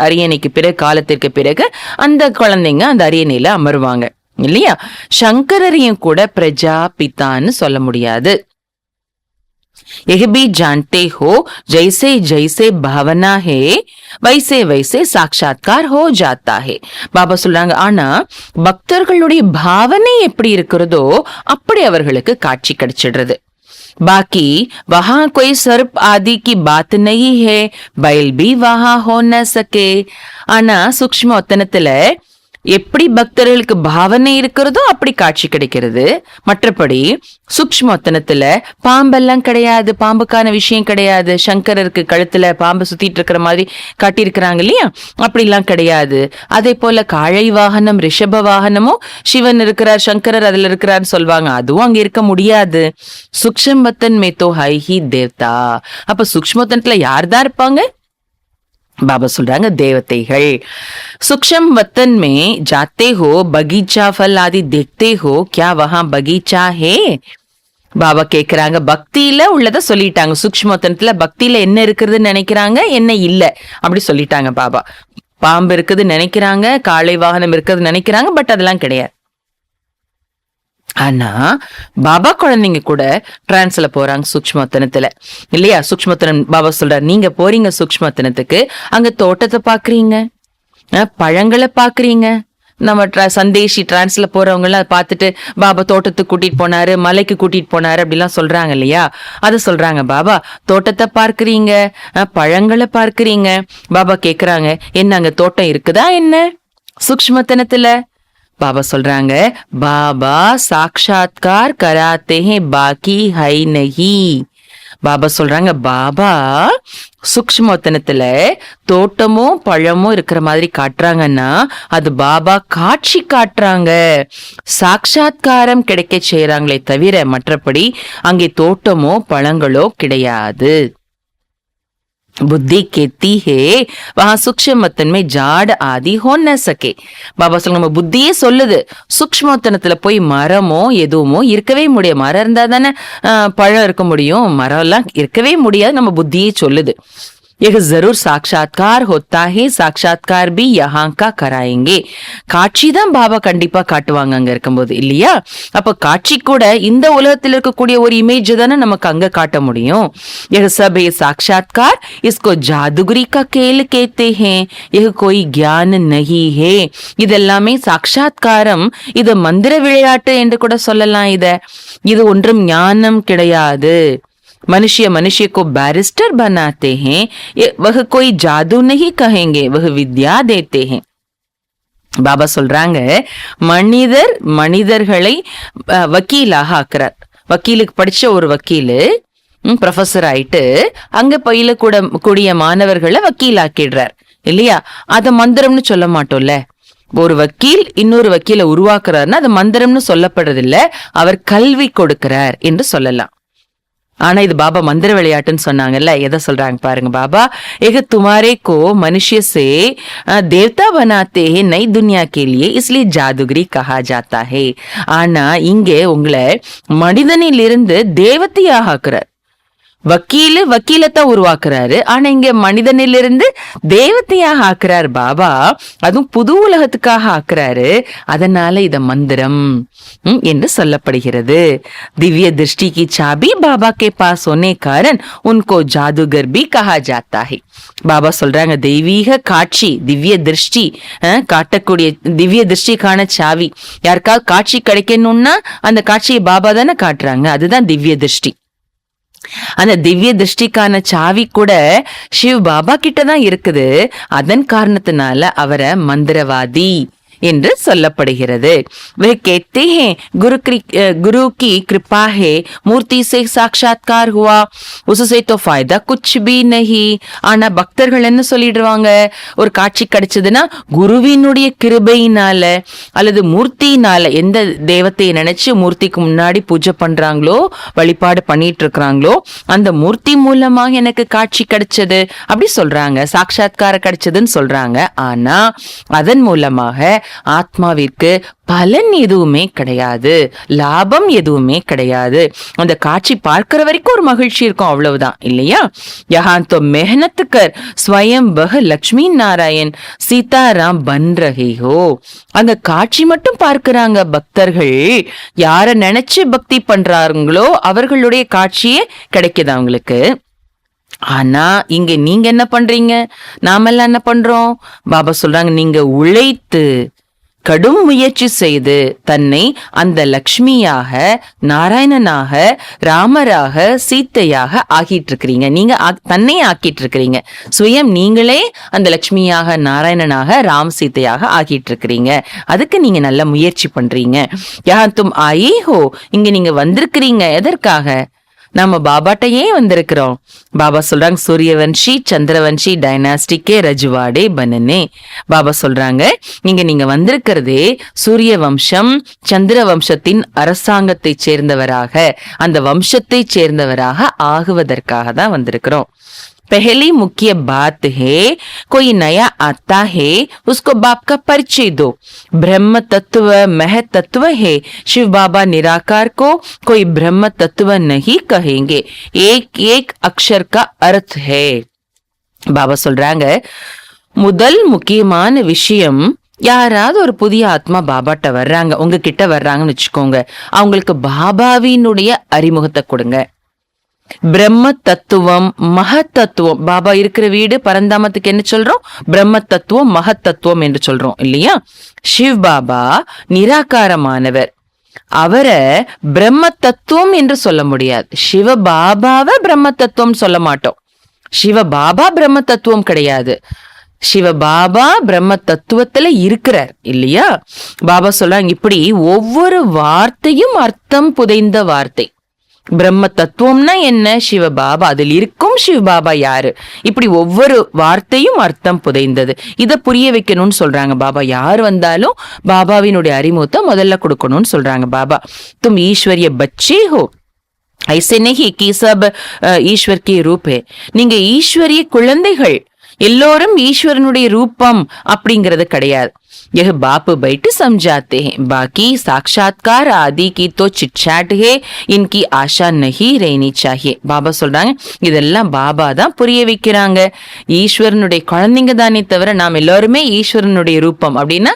அரியணைக்கு பிறகு, காலத்திற்கு பிறகு அந்த குழந்தைங்க அந்த அரியணையில அமருவாங்க இல்லையா? சங்கரரையும் கூட பிரஜாபித்தான்னு சொல்ல முடியாது. यह भी जानते हो, जैसे जैसे भावना है वैसे वैसे साक्षात्कार हो जाता है. பாபா சொல்றாங்க, ஆனா பக்தர்களுடைய பாவனை எப்படி இருக்கிறதோ அப்படி அவர்களுக்கு காட்சி கிடைச்சிடுறது. बाकी वहां कोई सर्प आदि की बात नहीं है, बैल भी वहां हो न सके. ஆனா சூக்ஷ்ம வத்தனத்துல எப்படி பக்தர்களுக்கு பாவனை இருக்கிறதோ அப்படி காட்சி கிடைக்கிறது. மற்றபடி சூக்ஷ்மத்தனத்துல பாம்பெல்லாம் கிடையாது, பாம்புக்கான விஷயம் கிடையாது. சங்கரருக்கு கழுத்துல பாம்பு சுத்திட்டு இருக்கிற மாதிரி காட்டியிருக்கிறாங்க இல்லையா? அப்படிலாம் கிடையாது. அதே போல காளை வாகனம், ரிஷப வாகனமும் சிவன் இருக்கிறார், சங்கரர் அதுல இருக்கிறார்னு சொல்லுவாங்க, அதுவும் அங்க இருக்க முடியாது. சூக்ஷ்மத்தன் மே தோ ஹை ஹி தேவதா. அப்ப சூக்ஷ்மத்தனத்துல யார் தான் இருப்பாங்க? बाबा சொல்றாங்க, தேவதைகள். सूक्ष्म वतन में जाते हो, बगीचा फल आदि देखते हो, क्या वहां बगीचा है? பாபா கேக்குறாங்க, பக்தியில உள்ளத சொல்லிட்டாங்க. சூக்ஷ்மத்தனத்துல பக்தியில என்ன இருக்குதுன்னு நினைக்கிறாங்க, என்ன இல்ல அப்படி சொல்லிட்டாங்க பாபா. பாம்பு இருக்குதுன்னு நினைக்கிறாங்க, காளை வாகனம் இருக்குதுன்னு நினைக்கிறாங்க, பட் அதெல்லாம் கிடையாது. ஆனா பாபா குழந்தைங்க கூட டிரான்ஸ்ல போறாங்க சூக்ஷ்மத்தனத்துல இல்லையா? சூக்ஷ்மத்தனம் பாபா சொல்றாரு, நீங்க போறீங்க சூக்ஷ்மத்தனத்துக்கு, அங்க தோட்டத்தை பாக்குறீங்க, பழங்களை பாக்குறீங்க. நம்ம சந்தேஷி டிரான்ஸ்ல போறவங்க எல்லாம் பார்த்துட்டு பாபா தோட்டத்துக்கு கூட்டிட்டு போனாரு, மலைக்கு கூட்டிட்டு போனாரு அப்படிலாம் சொல்றாங்க இல்லையா? அது சொல்றாங்க, பாபா தோட்டத்தை பார்க்கிறீங்க, பழங்களை பார்க்கிறீங்க. பாபா கேக்குறாங்க, என்ன அங்க தோட்டம் இருக்குதா என்ன சூக்ஷ்மத்தனத்துல? बाबा சொல்றாங்க, பாபா சாட்சாத்கார் கராத்தே ஹே, பாக்கி ஹை நஹி. பாபா சொல்றாங்க, பாபா சூக்ஷ்மத்தனத்துல தோட்டமும் பழமும் இருக்கிற மாதிரி காட்டுறாங்கன்னா அது பாபா காட்சி காட்டுறாங்க, சாட்சாத்காரம் கிடைக்க செய்யறாங்களே தவிர மற்றபடி அங்கே தோட்டமோ பழங்களோ கிடையாது. बुद्धि कहती है वहां सूक्ष्मतन में जाड़ आदि हो न सके. பாபா சொல்லுங்க, நம்ம புத்தியே சொல்லுது சூக்ஷ்மத்தனத்துல போய் மரமோ எதுவுமோ இருக்கவே முடியாது. மரம் இருந்தா தானே பழம் இருக்க முடியும், மரம் எல்லாம் இருக்கவே முடியாது, நம்ம புத்தியே சொல்லுது. यह जरूर साक्षात्कार होता है, साक्षात्कार भी यहाँ का कराएंगे. காட்சி தான் பாபா கண்டிப்பா காட்டுவாங்க அங்க இருக்கும்போது இல்லையா? அப்ப காட்சி கூட இந்த உலகத்தில் இருக்கக்கூடிய ஒரு இமேஜ் தானே நமக்கு அங்க காட்ட முடியும். यह सब है साक्षात्कार, इसको जादूगरी का खेल कहते हैं, यह कोई ज्ञान नहीं है. இதெல்லாமே சாட்சாத்காரம், இது மந்திர விளையாட்டு என்று கூட சொல்லலாம். இது ஒன்றும் ஞானம் கிடையாது. मनुष्य को बैरिस्टर बनाते हैं, वह कोई जादू नहीं कहेंगे, वह विद्या देते हैं. பாபா சொல்றாங்க, மனிதர்களை வக்கீலாக ஆக்குறார். வக்கீலுக்கு படிச்ச ஒரு வக்கீலு ப்ரொஃபஸர் ஆயிட்டு அங்க பயில கூடிய மாணவர்களை வக்கீலாக்கிடுறார் இல்லையா? அத மந்திரம்னு சொல்ல மாட்டோம்ல. ஒரு வக்கீல் இன்னொரு வக்கீலை உருவாக்குறாருன்னா அது மந்திரம்னு சொல்லப்படுறது இல்ல, அவர் கல்வி கொடுக்கிறார் என்று சொல்லலாம். ஆனா இது பாபா மந்திர விளையாட்டுன்னு சொன்னாங்கல்ல. எதை சொல்றாங்க பாருங்க பாபா, एक तुम्हारे को मनुष्य से देवता बनाते हैं नई दुनिया के लिए, इसलिए जादूगरी कहा जाता है. ஆனா இங்கே உங்களை மனிதனிலிருந்து தேவதையாக ஆக்குறார். வக்கீலத்தான் உருவாக்குறாரு. ஆனா இங்க மனிதனிலிருந்து தேவத்தையாக ஆக்குறாரு பாபா. அதுவும் புது உலகத்துக்காக ஆக்குறாரு. அதனால இத மந்திரம் என்று சொல்லப்படுகிறது. திவ்ய திருஷ்டி की चाबी बाबा के पास होने कारण उनको जादूगर भी कहा जाता है. பாபா சொல்றாங்க தெய்வீக காட்சி, திவ்ய திருஷ்டி காட்டக்கூடிய திவ்ய திருஷ்டிக்கான சாவி. யாருக்காவது காட்சி கிடைக்கணும்னா அந்த காட்சியை பாபா தானே காட்டுறாங்க. அதுதான் திவ்ய திருஷ்டி. அந்த திவ்ய திருஷ்டிக்கான சாவி கூட சிவ் பாபா கிட்டதான் இருக்குது. அதன் காரணத்தினால அவரை மந்திரவாதி என்று சொல்லப்படுகிறது. वे कहते हैं गुरु की कृपा है, मूर्ति से साक्षात्कार हुआ, उससे तो फायदा कुछ भी नहीं. ஆனா பக்தர்கள் என்ன சொல்லிடுவாங்க, ஒரு காட்சி கிடைச்சதுன்னா குருவினுடைய கிருபையினால அல்லது மூர்த்தியினால, எந்த தெய்வத்தை நினைச்சு மூர்த்திக்கு முன்னாடி பூஜை பண்றாங்களோ வழிபாடு பண்ணிட்டு இருக்கிறாங்களோ அந்த மூர்த்தி மூலமாக எனக்கு காட்சி கிடைச்சது அப்படி சொல்றாங்க, சாட்சாத்காரம் கிடைச்சதுன்னு சொல்றாங்க. ஆனா அதன் மூலமாக ஆத்மாவிற்கு பலன் எதுவுமே கிடையாது, லாபம் எதுவுமே கிடையாது. அந்த காட்சி பார்க்கிற வரைக்கும் ஒரு மகிழ்ச்சி இருக்கும், அவ்வளவுதான் இல்லையா? யஹான் தோ மெஹனத் கர் ஸ்வயம் வஹ லக்ஷ்மி நாராயண் சீதாராம் பன் ரஹே ஹோ. அந்த காட்சி மட்டும் பார்க்கிறாங்க பக்தர்கள். யார நினைச்சு பக்தி பண்றாங்களோ அவர்களுடைய காட்சியே கிடைக்குது அவங்களுக்கு. ஆனா இங்க நீங்க என்ன பண்றீங்க, நாமெல்லாம் என்ன பண்றோம்? பாபா சொல்றாங்க நீங்க உழைத்து கடும் முயற்சி செய்து தன்னை அந்த லக்ஷ்மியாக, நாராயணனாக, ராமராக, சீத்தையாக ஆக்கிட்டு இருக்கிறீங்க. நீங்க தன்னை ஆக்கிட்டு இருக்கிறீங்க. சுயம் நீங்களே அந்த லக்ஷ்மியாக, நாராயணனாக, ராம் சீத்தையாக ஆக்கிட்டு இருக்கிறீங்க. அதுக்கு நீங்க நல்ல முயற்சி பண்றீங்க. யா தும் ஆயே ஹோ, இங்க நீங்க வந்திருக்கிறீங்க எதற்காக? நம்ம பாபாட்ட ஏன் வந்திருக்கிறோம்? பாபா சொல்றாங்க சூரியவன்ஷி சந்திரவன்ஷி டைனாஸ்டிக்கே ரஜுவாடே பனனே. பாபா சொல்றாங்க நீங்க வந்திருக்கிறதே சூரிய வம்சம் சந்திர வம்சத்தின் அரசாங்கத்தை சேர்ந்தவராக, அந்த வம்சத்தை சேர்ந்தவராக ஆகுவதற்காக தான் வந்திருக்கிறோம். पहली मुख्य बात है, कोई नया आता है उसको बाप का परिचय दो. ब्रह्म तत्व महतत्व है. शिव बाबा निराकार को कोई ब्रह्म तत्व नहीं कहेंगे. एक एक अक्षर का अर्थ है. பாபா சொல்றாங்க முதல் முக்கியமான விஷயம், யாராவது ஒரு புதிய ஆத்மா பாபாட்ட வர்றாங்க, உங்ககிட்ட வர்றாங்கன்னு வச்சுக்கோங்க, அவங்களுக்கு பாபாவினுடைய அறிமுகத்தை கொடுங்க. பிரம்ம தத்துவம் மகத்தத்துவம், பாபா இருக்கிற வீடு பரந்தாமத்துக்கு என்ன சொல்றோம்? பிரம்ம தத்துவம் மகத்தத்துவம் என்று சொல்றோம் இல்லையா? சிவ் பாபா நிராகாரமானவர், அவரை பிரம்ம தத்துவம் என்று சொல்ல முடியாது. சிவ பாபாவை பிரம்ம தத்துவம் சொல்ல மாட்டோம். சிவ பாபா பிரம்ம தத்துவம் கிடையாது. சிவ பாபா பிரம்ம தத்துவத்துல இருக்கிறார் இல்லையா? பாபா சொல்றாங்க இப்படி ஒவ்வொரு வார்த்தையும் அர்த்தம் புதைந்த வார்த்தை. பிரம்ம தத்துவம்னா என்ன? சிவபாபா, அதில் இருக்கும் சிவபாபா யாரு? இப்படி ஒவ்வொரு வார்த்தையும் அர்த்தம் புதைந்தது. இத புரிய வைக்கணும்னு சொல்றாங்க பாபா. யார் வந்தாலும் பாபாவினுடைய அறிமுகத்தை முதல்ல கொடுக்கணும்னு சொல்றாங்க பாபா. तुम ईश्वरीय बच्चे हो, ऐसे नहीं कि सब ईश्वर के रूप है. நீங்க ஈஸ்வரிய குழந்தைகள், எல்லோரும் ஈஸ்வரனுடைய ரூபம் அப்படிங்கிறது கிடையாது. यह बाप बैठ समझाते हैं, बाकी साक्षात्कार आदि की तो चिटचाट है, इनकी आशा नहीं रहनी चाहिए. பாபா சொல்றாங்க இதெல்லாம் பாபா தான் புரிய வைக்கிறாங்க. ஈஸ்வரனுடைய குழந்தைங்க தானே தவிர நாம் எல்லாருமே ஈஸ்வரனுடைய ரூபம் அப்படின்னா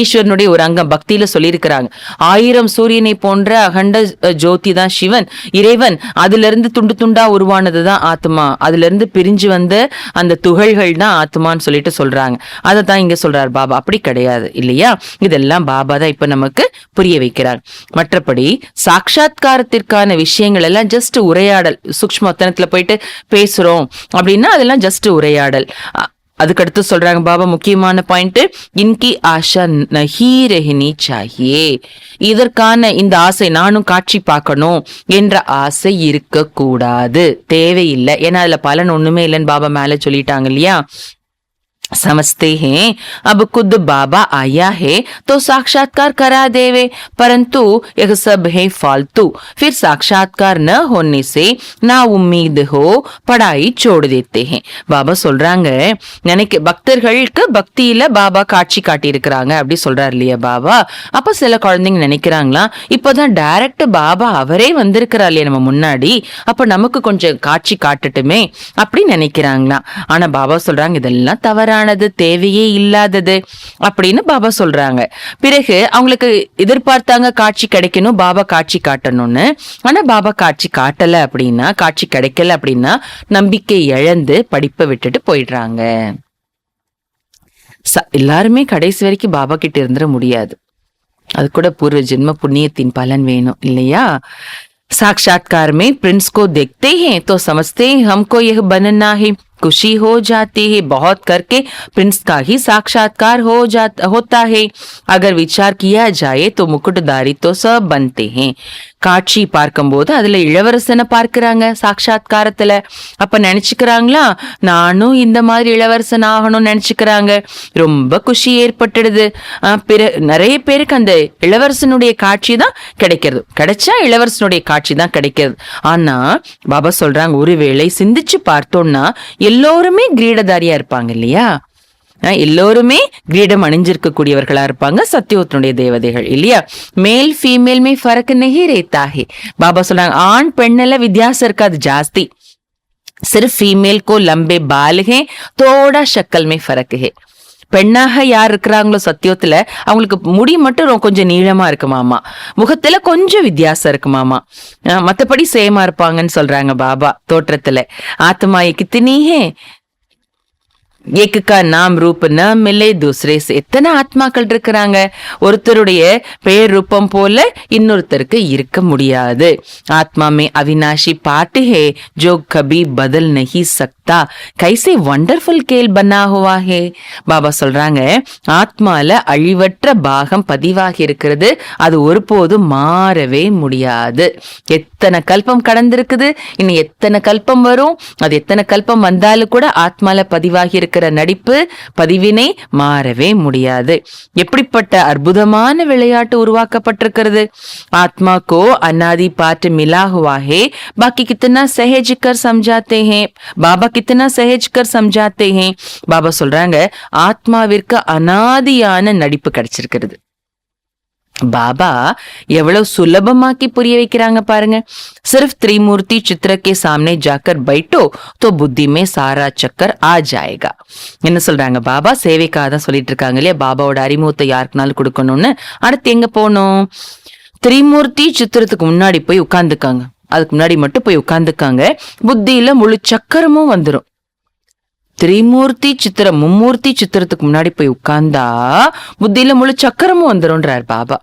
ஈஸ்வரனுடைய ஒரு அங்கம். பக்தியில சொல்லியிருக்கிறாங்க 1000 சூரியனை போன்ற அகண்ட ஜோதி தான் சிவன், இறைவன். அதுல இருந்து துண்டு துண்டா உருவானதுதான் ஆத்மா, அதுல இருந்து பிரிஞ்சு வந்த அந்த துகள்கள் தான் ஆத்மான்னு சொல்லிட்டு சொல்றாங்க. அதை தான் இங்க சொல்றாரு பாபா. அப்படி கிடையாது இல்லையா? இதெல்லாம் பாபா தான் இப்ப நமக்கு புரிய வைக்கிறார். மற்றபடி சாட்சாத்காரத்திற்கான விஷயங்கள் எல்லாம் ஜஸ்ட் உரையாடல். சூக்ஷ்மத்தனத்துல போயிட்டு பேசுறோம் அப்படின்னா அதெல்லாம் ஜஸ்ட் உரையாடல். அதுக்கடுத்து சொல்றாங்க பாபா முக்கியமான பாயிண்ட், இன்கி ஆஷா நஹி ரஹ்னி சாஹியே. இதற்கான இந்த ஆசை, நானும் காட்சி பார்க்கணும் என்ற ஆசை இருக்க கூடாது, தேவையில்லை. ஏன்னா அதுல பலன் ஒண்ணுமே இல்லைன்னு பாபா மேல சொல்லிட்டாங்க இல்லையா? समझते हैं अब खुद बाबा आया है तो साक्षात्कार करा देवे, परंतु यह सब है फालतू, फिर साक्षात्कार न होने से ना उम्मीद हो पढ़ाई छोड़ देते हैं. பாபா சொல்றாங்க, பக்தர்களுக்கு பக்தியில பாபா காட்சி காட்டி இருக்கிறாங்க அப்படி சொல்றாரு இல்லையா பாபா. அப்ப சில குழந்தைங்க நினைக்கிறாங்களா, இப்பதான் டைரக்ட் பாபா அவரே வந்திருக்கிறார் இல்லையா நம்ம முன்னாடி, அப்ப நமக்கு கொஞ்சம் காட்சி காட்டட்டுமே அப்படி நினைக்கிறாங்களா. ஆனா பாபா சொல்றாங்க இதெல்லாம் தவறானது, தேவையே இல்லாதது அப்படின்னு பாபா சொல்றாங்க. பிறகு அவங்களுக்கு எதிர்பார்த்தாங்க காட்சி கிடைக்கணும், பாபா காட்சி காட்டணும்னு. ஆனா பாபா காட்சி காட்டல அப்படின்னா, காட்சி கிடைக்கல அப்படின்னா நம்பிக்கை இழந்து படிப்பை விட்டுட்டு போயிடுறாங்க. எல்லாருமே கடைசி வரைக்கும் பாபா கிட்ட இருந்துட முடியாது. அது கூட பூர்வ ஜென்ம புண்ணியத்தின் பலன் வேணும் இல்லையா. साक्षात्कार में प्रिंस को देखते हैं तो समझते हैं हमको यह बनना है, खुशी हो जाती है. बहुत करके प्रिंस का ही साक्षात्कार होता है. अगर विचार किया जाए तो मुकुटधारी तो सब बनते हैं. காட்சி பார்க்கும் போது அதுல இளவரசனை பார்க்கிறாங்க சாட்சாத்காரத்துல. அப்ப நினைச்சுக்கிறாங்களா, நானும் இந்த மாதிரி இளவரசன் ஆகணும்னு நினைச்சுக்கிறாங்க. ரொம்ப குஷி ஏற்பட்டுடுது. நிறைய பேருக்கு அந்த இளவரசனுடைய காட்சி தான் கிடைக்கிறது. கிடைச்சா இளவரசனுடைய காட்சி தான் கிடைக்கிறது. ஆனா பாபா சொல்றாங்க, ஒருவேளை சிந்திச்சு பார்த்தோம்னா எல்லோருமே கிரீடதாரியா இருப்பாங்க இல்லையா. எல்லோருமே கிரீடம் அணிஞ்சிருக்க கூடியவர்களா இருப்பாங்க சத்தியோத்தனுடைய தேவதைகள் இல்லையா. மேல் ஃபீமேல் மே ஃபரக் நஹி ரேத்தா ஹே. பாபா சொல்றாங்க, ஆண் பெண்ணுல வித்தியாசம் இருக்காது ஜாஸ்தி. சிர்ஃப் ஃபீமேல் கோ லம்பே பால் ஹே, தோடா ஷக்கல் மே ஃபரக் ஹே. பெண்ணாக யார் இருக்கிறாங்களோ சத்தியத்துல அவங்களுக்கு முடி மட்டும் கொஞ்சம் நீளமா இருக்குமாமா, முகத்துல கொஞ்சம் வித்தியாசம் இருக்குமாமா, மத்தபடி சேமா இருப்பாங்கன்னு சொல்றாங்க பாபா தோற்றத்துல. ஆத்மா கித்தனி ஹே एक का नाम रूप न मिले दूसरे से. எத்தனை ஆத்மாக்கள் இருக்கிறாங்க, ஒருத்தருடைய பெயர் ரூபம் போல இன்னொருத்தருக்கு இருக்க முடியாது. ஆத்மா में अविनाशी पार्ट है जो कभी बदल नहीं सकता. कैसे वंडरफुल खेल बना हुआ है. பாபா சொல்றாங்க, ஆத்மால அழிவற்ற பாகம் பதிவாகி இருக்கிறது, அது ஒருபோதும் மாறவே முடியாது. எத்தனை கல்பம் கடந்திருக்குது, இனி எத்தனை கல்பம் வரும், அது எத்தனை கல்பம் வந்தாலும் கூட ஆத்மால பதிவாகி இருக்கிற நடிப்பு பதிவினை மாறவே முடியாது. எப்படிப்பட்ட அற்புதமான விளையாட்டு உருவாக்கப்பட்டிருக்கிறது. ஆத்மா को अनादि पाठ मिला हुआ है, बाकी कितना सहज कर समझाते हैं. பாபா कितना सहज कर समझाते हैं. பாபா சொல்றாங்க, ஆத்மாவிற்கு அனாதியான நடிப்பு கிடைச்சிருக்கிறது. பாபா எவ்வளவு சுலபமாக்கி புரிய வைக்கிறாங்க பாருங்க. सिर्फ त्रिमूर्ति चित्र के सामने जाकर बैठो तो बुद्धि में सारा चक्कर आ जाएगा. என்ன சொல்றாங்க பாபா, சேவைக்காக தான் சொல்லிட்டு இருக்காங்க இல்லையா. பாபாவோட அறிமுகத்தை யாருக்குனாலும் கொடுக்கணும்னு. அடுத்து எங்க போனோம், திரிமூர்த்தி சித்திரத்துக்கு முன்னாடி போய் உட்கார்ந்துக்காங்க. அதுக்கு முன்னாடி மட்டும் போய் உட்கார்ந்துக்காங்க, புத்தியில முழு சக்கரமும் வந்துடும். திரிமூர்த்தி சித்திரம், மும்மூர்த்தி சித்திரத்துக்கு முன்னாடி போய் உட்கார்ந்தா புத்தியில முழு சக்கரமும் வந்துரும்ன்றார் பாபா.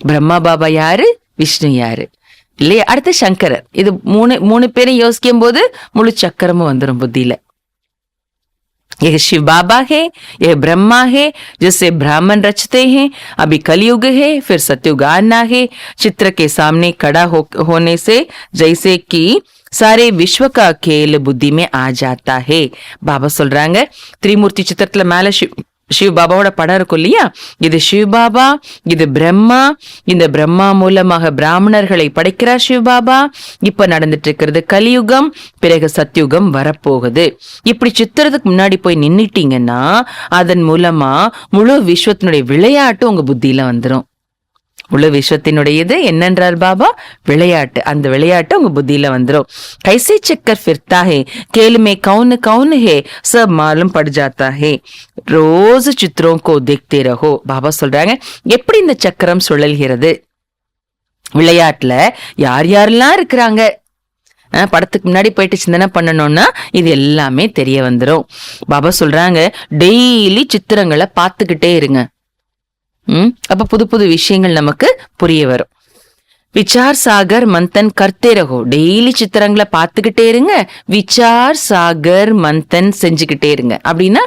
பிரம்மா பாபா யாரு, விஷ்ணு யாரு இல்லையா, அடுத்து சங்கரர். இது மூணு பேரும் யோசிக்கும் போது முழு சக்கரமும் வந்துடும் புத்தியில. यह शिव बाबा है, यह ब्रह्मा है जिससे ब्राह्मण रचते हैं. अभी कलयुग है, फिर सतयुग आना है. चित्र के सामने खड़ा होने से जैसे कि सारे विश्व का खेल बुद्धि में आ जाता है. बाबा சொல்றாங்க, திரிமூர்த்தி சித்திரத்துல மேல சிவ பாபாவோட படம் இருக்கும் இல்லையா, இது சிவ பாபா, இது பிரம்மா. இந்த பிரம்மா மூலமாக பிராமணர்களை படைக்கிறார் சிவ பாபா. இப்ப நடந்துட்டு இருக்கிறது கலியுகம், பிறகு சத்யுகம் வரப்போகுது. இப்படி சித்திரத்துக்கு முன்னாடி போய் நின்னுட்டீங்கன்னா அதன் மூலமா முழு விஸ்வத்தினுடைய விளையாட்டு உங்க புத்தியில வந்துடும். முழு விஸ்வத்தினுடையது என்னன்றார் பாபா, விளையாட்டு. அந்த விளையாட்டு உங்க புத்தியில வந்துடும். கைசே சக்கர் फिरता है, खेल में कौन कौन है सब मालूम पड़ जाता है. रोज चित्रों को देखते रहो. பாபா சொல்றாங்க, எப்படி இந்த சக்கரம் சுழல்கிறது, விளையாட்டுல யார் யாரெல்லாம் இருக்கிறாங்க, படத்துக்கு முன்னாடி போயிட்டு சிந்தனை பண்ணணும்னா இது எல்லாமே தெரிய வந்துடும். பாபா சொல்றாங்க, டெய்லி சித்திரங்களை பார்த்துக்கிட்டே இருங்க. அப்ப புது புது விஷயங்கள் நமக்கு புரிய வரும். விசார் சாகர் மந்தன் கர்த்தே ரகோ. டெய்லி சித்திரங்களை பார்த்துக்கிட்டே இருங்க, விசார் சாகர் மந்தன் செஞ்சுக்கிட்டே இருங்க. அப்படின்னா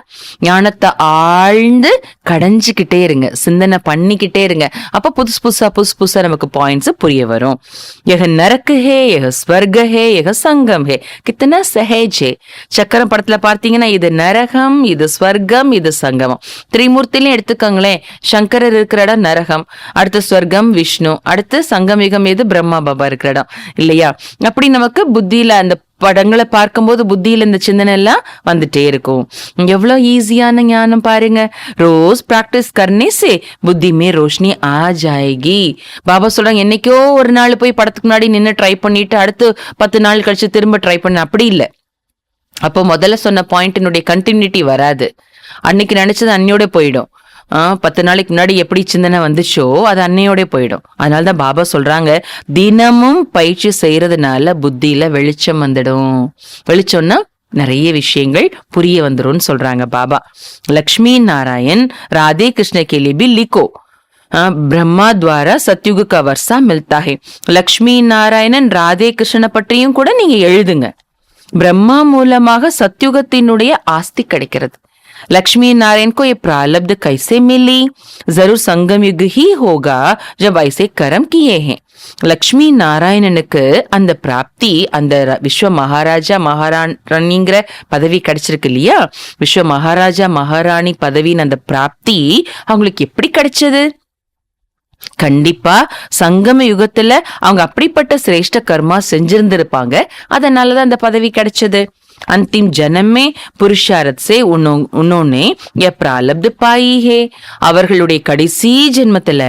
ஞானத்தை ஆழ்ந்து கடைஞ்சிக்கிட்டே இருங்க, சிந்தனை பண்ணிக்கிட்டே இருங்க. அப்ப புதுசு புதுசா நமக்கு பாயிண்ட்ஸ் புரிய வரும். எக நரக்கு ஹே, எக ஸ்வர்க ஹே, எக சங்கம் ஹே, கித்தனா சஹேஜ் ஹே. சக்கரம் படத்துல பார்த்தீங்கன்னா இது நரகம், இது ஸ்வர்க்கம், இது சங்கமம். திரிமூர்த்திலையும் எடுத்துக்கோங்களேன், சங்கரர் இருக்கிற இடம் நரகம், அடுத்து ஸ்வர்க்கம் விஷ்ணு, அடுத்து சங்கம் மீது பிரம்மா பாபா இருக்கிற இடம் இல்லையா? அப்படி நமக்கு புத்தியில அந்த படங்களை பார்க்கும்போது புத்தியில இந்த சிந்தனை எல்லாம் வந்துட்டே இருக்கும். எவ்வளவு ஈஸியான ஞானம் பாருங்க. ரோஸ் பிராக்டிஸ் கர்னே சே புத்தி மே ரோஷனி ஆ ஜாயேகி. பாபா சொல்றாங்க, என்னைக்கோ ஒரு நாள் போய் படத்துக்கு முன்னாடி நின்று ட்ரை பண்ணிட்டு அடுத்து 10 நாள் கழிச்சு திரும்ப ட்ரை பண்ண, அப்படி இல்லை. அப்போ முதல்ல சொன்ன பாயிண்டினுடைய கண்டினியூட்டி வராது. அன்னைக்கு நினைச்சது அன்னையோட போயிடும். 10 நாளைக்கு முன்னாடி எப்படி சிந்தனை வந்துச்சோ அது அன்னையோட போயிடும். அதனாலதான் பாபா சொல்றாங்க, தினமும் பயிற்சி செய்யறதுனால புத்தியில வெளிச்சம் வந்துடும். வெளிச்சம்னா நிறைய விஷயங்கள் புரிய வந்துடும் சொல்றாங்க பாபா. லக்ஷ்மி நாராயண் ராதே கிருஷ்ண के लिए भी लिखो, பிரம்மா துவாரா சத்யுக का वर्षा मिलता है. லக்ஷ்மி நாராயணன் ராதே கிருஷ்ணனை பற்றியும் கூட நீங்க எழுதுங்க. பிரம்மா மூலமாக சத்யுகத்தினுடைய ஆஸ்தி கிடைக்கிறது. लक्ष्मी नारायण को ये प्रारब्ध कैसे मिली? जरूर संगम युग ही होगा जब ऐसे कर्म किए हैं. லக்ஷ்மி நாராயணனுக்கு அந்த பிராப்தி, அந்த விஸ்வ மகாராஜா மகாராணிங்கிற பதவி கிடைச்சிருக்கு இல்லையா? விஸ்வ மகாராஜா மகாராணி பதவியின் அந்த பிராப்தி அவங்களுக்கு எப்படி கிடைச்சது? கண்டிப்பா சங்கம யுகத்துல அவங்க அப்படிப்பட்ட சிரேஷ்ட கர்மா செஞ்சிருந்திருப்பாங்க. அதனாலதான் அந்த பதவி கிடைச்சது. अंतिम जन्म में पुरुषार्थ से उन्होंने यह प्रारब्ध पाई है. அவர்களுடைய கடைசி ஜென்மத்துல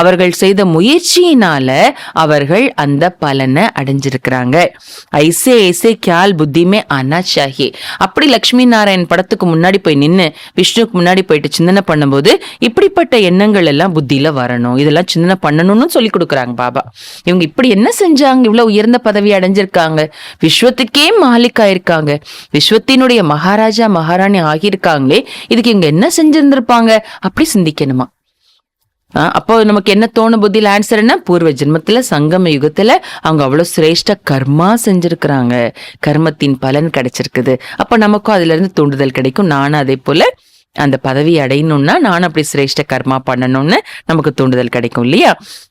அவர்கள் செய்த முயற்சியினால அவர்கள் அந்த பலனை அடைஞ்சிருக்கிறாங்க. ஐசே ஐசே ख्याल புத்தி में आना चाहिए. அப்படி லட்சுமி நாராயண் படத்துக்கு முன்னாடி போய் நின்னு விஷ்ணுக்கு முன்னாடி போயிட்டு சிந்தனை பண்ணும்போது இப்படிப்பட்ட எண்ணங்கள் எல்லாம் புத்தியில வரணும். இதெல்லாம் சிந்தனை பண்ணணும்னு சொல்லி கொடுக்குறாங்க பாபா. இவங்க இப்படி என்ன செஞ்சாங்க? இவ்வளவு உயர்ந்த பதவி அடைஞ்சிருக்காங்க, விஸ்வத்துக்கே மாலிக் ஆயிருக்காங்க, விஸ்வத்தினுடைய மகாராஜா மகாராணி ஆகியிருக்காங்களே, இதுக்கு இவங்க என்ன செஞ்சிருந்திருப்பாங்க? அப்படி சிந்திக்கணுமா? அப்போ நமக்கு என்ன தோணும் புத்தியில? ஆன்சர் என்ன? பூர்வ ஜென்மத்துல சங்கம யுகத்துல அவங்க அவ்வளவு சிரேஷ்ட கர்மா செஞ்சிருக்கிறாங்க, கர்மத்தின் பலன் கிடைச்சிருக்குது. அப்ப நமக்கும் அதுல இருந்து தூண்டுதல் கிடைக்கும். நானும் அதே போல அந்த பதவி அடையணும்னா நானும் அப்படி சிரேஷ்ட கர்மா பண்ணணும்னு நமக்கு தூண்டுதல் கிடைக்கும் இல்லையா?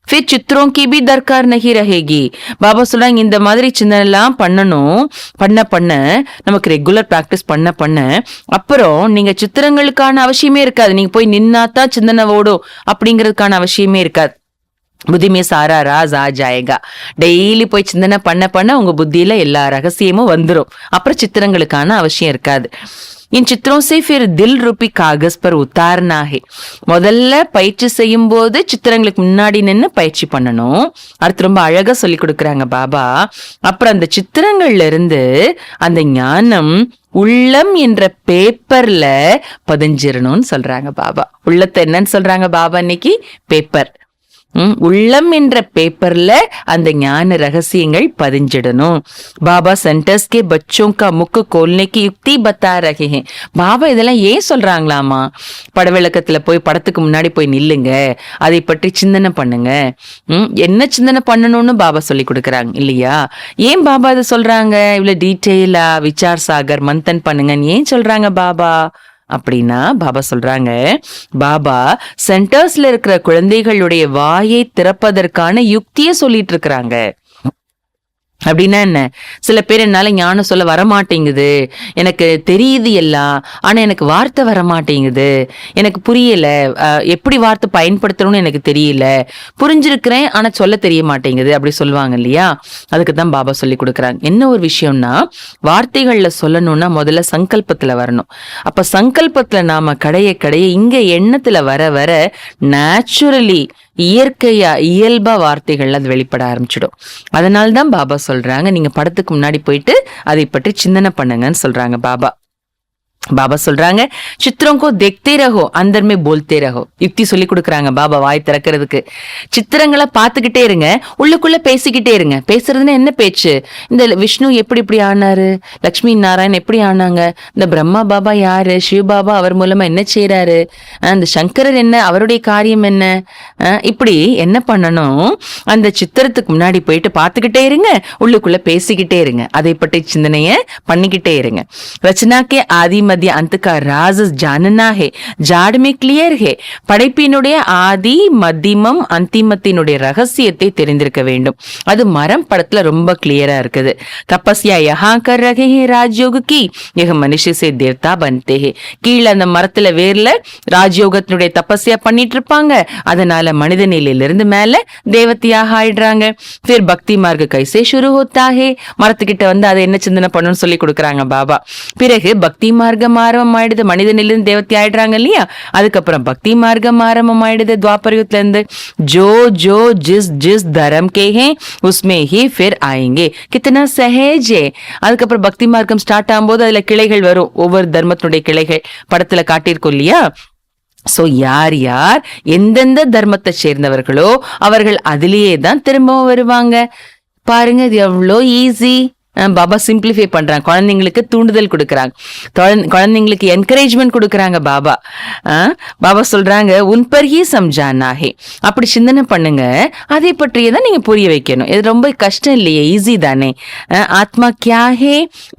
फिर चित्रों की भी दरकार नहीं रहेगी. பாபா சொல்றாங்க, இந்த மாதிரி சிந்தனை எல்லாம் பண்ணணும், பண்ண நமக்கு ரெகுலர் பிராக்டிஸ் பண்ண அப்புறம் நீங்க சித்திரங்களுக்கான அவசியமே இருக்காது. நீங்க போய் நின்னாதான் சிந்தனை ஓடும் அப்படிங்கிறதுக்கான அவசியமே இருக்காது. புத்தி மே சாரா ராஸ் ஆ ஜாயேகா. டெய்லி போய் சிந்தனை பண்ண உங்க புத்தியில எல்லா ரகசியமும் வந்துடும். அப்புறம் சித்திரங்களுக்கான அவசியம் இருக்காது. इन चित्रों से फिर दिल रूपी कागज पर उतारना है. முதல்ல பயிற்சி செய்யும் போது சித்திரங்களுக்கு முன்னாடி நின்று பயிற்சி பண்ணணும். அடுத்து ரொம்ப அழகா சொல்லி கொடுக்குறாங்க பாபா. அப்புறம் அந்த சித்திரங்கள்ல இருந்து அந்த ஞானம் உள்ளம் என்ற பேப்பர்ல பதிஞ்சிடணும்னு சொல்றாங்க பாபா. உள்ளத்தை என்னன்னு சொல்றாங்க பாபா இன்னைக்கு? பேப்பர். உள்ளம் என்ற பேப்பர்ல அந்த ஞான ரகசியங்கள் பதிஞ்சிடணும். பாபா சென்டர்ஸ் கே பச்சோं का मुख खोलने की युक्ति बता रहे हैं. பாபா இதெல்லாம் ஏன் சொல்றாங்களாமா? படவிளக்கத்துல போய் படத்துக்கு முன்னாடி போய் நில்லுங்க, அதை பற்றி சிந்தனை பண்ணுங்க. என்ன சிந்தனை பண்ணணும்னு பாபா சொல்லி கொடுக்கறாங்க இல்லையா? ஏன் பாபா இதை சொல்றாங்க? இவ்வளவு டீட்டெயிலா விசார் சாகர் மந்தன் பண்ணுங்கன்னு ஏன் சொல்றாங்க பாபா? அப்படின்னா பாபா சொல்றாங்க, பாபா சென்டர்ஸ்ல இருக்கிற குழந்தைகளுடைய வாயை திறப்பதற்கான யுக்தியை சொல்லிட்டு இருக்கிறாங்க. அப்படின்னா என்ன? சில பேர் என்னால ஞானம் சொல்ல வரமாட்டேங்குது, எனக்கு தெரியுது எல்லாம், ஆனா எனக்கு வார்த்தை வரமாட்டேங்குது, எனக்கு புரியல, எப்படி வார்த்தை பயன்படுத்தணும்னு எனக்கு தெரியல, புரிஞ்சிருக்கிறேன் ஆனா சொல்ல தெரிய மாட்டேங்குது, அப்படி சொல்லுவாங்க இல்லையா? அதுக்கு தான் பாபா சொல்லி கொடுக்குறாங்க. என்ன ஒரு விஷயம்னா, வார்த்தைகள்ல சொல்லணும்னா முதல்ல சங்கல்பத்துல வரணும். அப்ப சங்கல்பத்துல நாம கடைய இங்க எண்ணத்துல வர நேச்சுரலி இயற்கையா இயல்பா வார்த்தைகள் அது வெளிப்பட ஆரம்பிச்சிடும். அதனால்தான் பாபா சொல்றாங்க, நீங்க படத்துக்கு முன்னாடி போயிட்டு அதை பற்றி சிந்தனை பண்ணுங்கன்னு சொல்றாங்க பாபா. பாபா சொல்றாங்க சித்திரம் கோ தேக்தே ரஹோ அந்தர் மே போல்தே ரஹோ. யுக்தி சொல்லி கொடுக்குறாங்க பாபா வாய் திறக்கிறதுக்கு. சித்திரங்களை பார்த்துக்கிட்டே இருங்க, உள்ளுக்குள்ள பேசிக்கிட்டே இருங்க. பேசுறதுன்னா என்ன பேச்சு? இந்த விஷ்ணு எப்படி இப்படி ஆனாரு, லட்சுமி நாராயண் எப்படி ஆனாங்க, இந்த பிரம்மா பாபா யாரு, சிவ பாபா அவர் மூலமா என்ன செய்யறாரு, அந்த சங்கரர் என்ன, அவருடைய காரியம் என்ன, இப்படி என்ன பண்ணணும்? அந்த சித்திரத்துக்கு முன்னாடி போயிட்டு பார்த்துக்கிட்டே இருங்க, உள்ளுக்குள்ள பேசிக்கிட்டே இருங்க, அதை பற்றி சிந்தனைய பண்ணிக்கிட்டே இருங்க. ரச்சனா கே ஆதி மத்திய அந்தகா ராஸ் ஜானனா ஹே, ஜாடுமே கிளியர் ஹே. படைப்பினுடைய ஆதி மத்தியமம் அந்திமத்தினுடைய ரகசியத்தை தெரிந்திருக்க வேண்டும். அது மரம் படத்துல ரொம்ப கிளியரா இருக்குது. தபஸ்யா யஹா கர் ரஹே ஹே ராஜயோக கி, யஹ மனுஷ்ய சே தேவதா பன்தே ஹே. கீழே அந்த மரத்துல வேர்ல ராஜயோகத்தினுடைய தபஸ்யா பண்ணிட்டு இருப்பாங்க, அதனால மனித நிலையிலிருந்து மேல தேவதையாக ஆயிடுறாங்க. பிறர் பக்தி மார்க்க கைசே शुरू होता है. மரத்துக்கிட்ட வந்து அதை என்ன சிந்தனை பண்ணணும்னு சொல்லி கொடுக்குறாங்க பாபா. பிறகு பக்தி மார்க்கம் ஆரம்பம் ஆயிடுது, மனித நிலையிலிருந்து தேவத்தை ஆயிடுறாங்க இல்லையா. அதுக்கப்புறம் பக்தி மார்க்கம் ஆரம்பம் ஆயிடுது துவாபரயுகத்துல இருந்து. ஜோ ஜோ ஜிஸ் ஜிஸ் தரம் கே ஹே உஸ்மே ஹி ஃபிர் ஆயேங்கே. கித்தனா சஹேஜ். அதுக்கப்புறம் பக்தி மார்க்கம் ஸ்டார்ட் ஆகும்போது அதுல கிளைகள் வரும், ஒவ்வொரு தர்மத்தினுடைய கிளைகள் படத்துல காட்டியிருக்கோம் இல்லையா. சோ யார் யார் எந்தெந்த தர்மத்தை சேர்ந்தவர்களோ அவர்கள் அதிலேயே தான் திரும்பவும் வருவாங்க. பாருங்க, இது எவ்வளோ ஈஸி. பாபா சிம்பிளிஃபை பண்றாங்க, குழந்தைங்களுக்கு தூண்டுதல் கொடுக்கறாங்க, குழந்தைங்களுக்கு என்கரேஜ்மெண்ட் கொடுக்கறாங்க பாபா. பாபா சொல்றாங்க உன் பர் ஹி சம்ஜானா ஹே. அப்படி சிந்தனை பண்ணுங்க, அதை பற்றியே தான் நீங்க புரிய வைக்கணும். இது ரொம்ப கஷ்டம் இல்லையே, ஈஸி தானே. ஆத்மா கியா ஹே,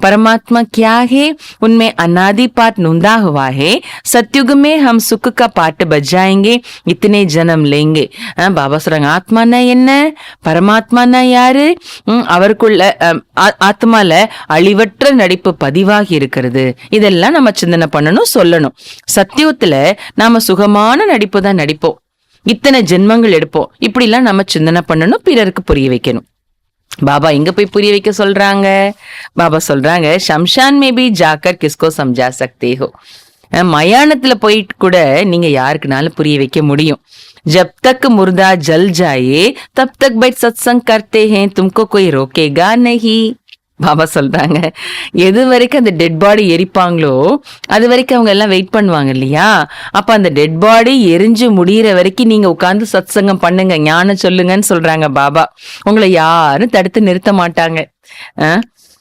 பரமாத்மா கியா ஹே, உன்மே அநாதி பாட் நுந்தா हुआ है, सत्युग में हम सुख का पाठ बजाएंगे, इतने जन्म लेंगे. பாபா சொல்றாங்க ஆத்மானா என்ன, பரமாத்மானா யாரு, அவருக்குள்ள ஆத்மால அழிவற்ற நடிப்பு பதிவாகி இருக்கிறது. இதெல்லாம் நம்ம சிந்தனை பண்ணணும், சொல்லணும். சத்தியத்துல நாம சுகமான நடிப்பு தான் நடிப்போம், இத்தனை ஜென்மங்கள் எடுப்போம். இப்படி எல்லாம் நம்ம சிந்தனை பண்ணணும், பிறருக்கு புரிய வைக்கணும். பாபா எங்க போய் புரிய வைக்க சொல்றாங்க? பாபா சொல்றாங்க ஷம்ஷான் மே பி ஜாக்கர் கிஸ்கோ சம்ஜா சக்தே ஹோ. மயானத்துல போயிட்டு கூட நீங்க யாருக்குனாலும் புரிய வைக்க முடியும். जब तक मुर्दा जल जाए तब तक बैठ सत्संग करते हैं, तुमको कोई रोकेगा नहीं. பாபா சொல்றாங்க எது வரைக்கும் அந்த டெட் பாடி எரிப்பாங்களோ அது வரைக்கும் அவங்க எல்லாம் வெயிட் பண்ணுவாங்க இல்லையா. அப்ப அந்த டெட் பாடி எரிஞ்சு முடிகிற வரைக்கும் நீங்க உட்கார்ந்து சத்சங்கம் பண்ணுங்க, ஞானம் சொல்லுங்கன்னு சொல்றாங்க பாபா. உங்களை யாரும் தடுத்து நிறுத்த மாட்டாங்க.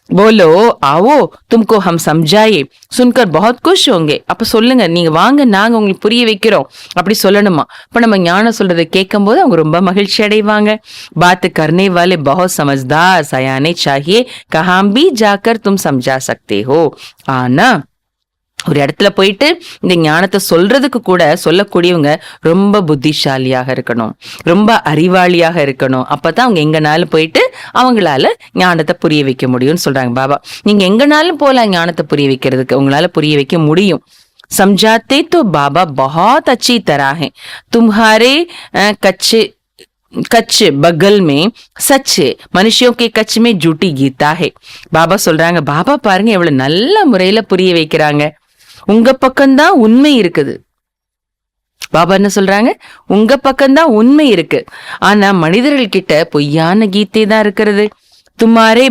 போலோ ஆவோ தும்கோ ஹம் சம்ஜாயே சுன்கர் பஹுத் குஷ் ஹோங்கே. அப்ப சொல்லுங்க, நீங்க வாங்க, நாங்க உங்களுக்கு புரிய வைக்கிறோம், அப்படி சொல்லணுமா. இப்ப நம்ம ஞானம் சொல்றதை கேட்கும் போது அவங்க ரொம்ப மகிழ்ச்சி அடைவாங்க. பாத் கர்னே வாலே பஹுத் சமஜ்தார் சயானே சாஹியே கஹாம் பி ஜாக்கர் தும் சம்ஜா சக்தே ஹோ. ஆனா ஒரு இடத்துல போயிட்டு இந்த ஞானத்தை சொல்றதுக்கு கூட சொல்லக்கூடியவங்க ரொம்ப புத்திசாலியாக இருக்கணும், ரொம்ப அறிவாளியாக இருக்கணும். அப்பதான் அவங்க எங்கனாலும் போயிட்டு அவங்களால ஞானத்தை புரிய வைக்க முடியும்னு சொல்றாங்க பாபா. நீங்க எங்கனாலும் போலாம் ஞானத்தை புரிய வைக்கிறதுக்கு, உங்களால புரிய வைக்க முடியும். समझाते तो बाबा बहुत अच्छी तरह है, तुम्हारे कच्च बगल में सच है, मनुष्यों के कच्च में झूठी गीता है. பாபா சொல்றாங்க, பாபா பாருங்க எவ்வளவு நல்ல முறையில புரிய வைக்கிறாங்க. உங்க பக்கம்தான் உண்மை இருக்குது. பாபா என்ன சொல்றாங்க, உங்க பக்கம்தான் உண்மை இருக்கு, ஆனா மனிதர்கள் கிட்ட பொய்யான கீதை தான் இருக்கிறது. तुम्हारे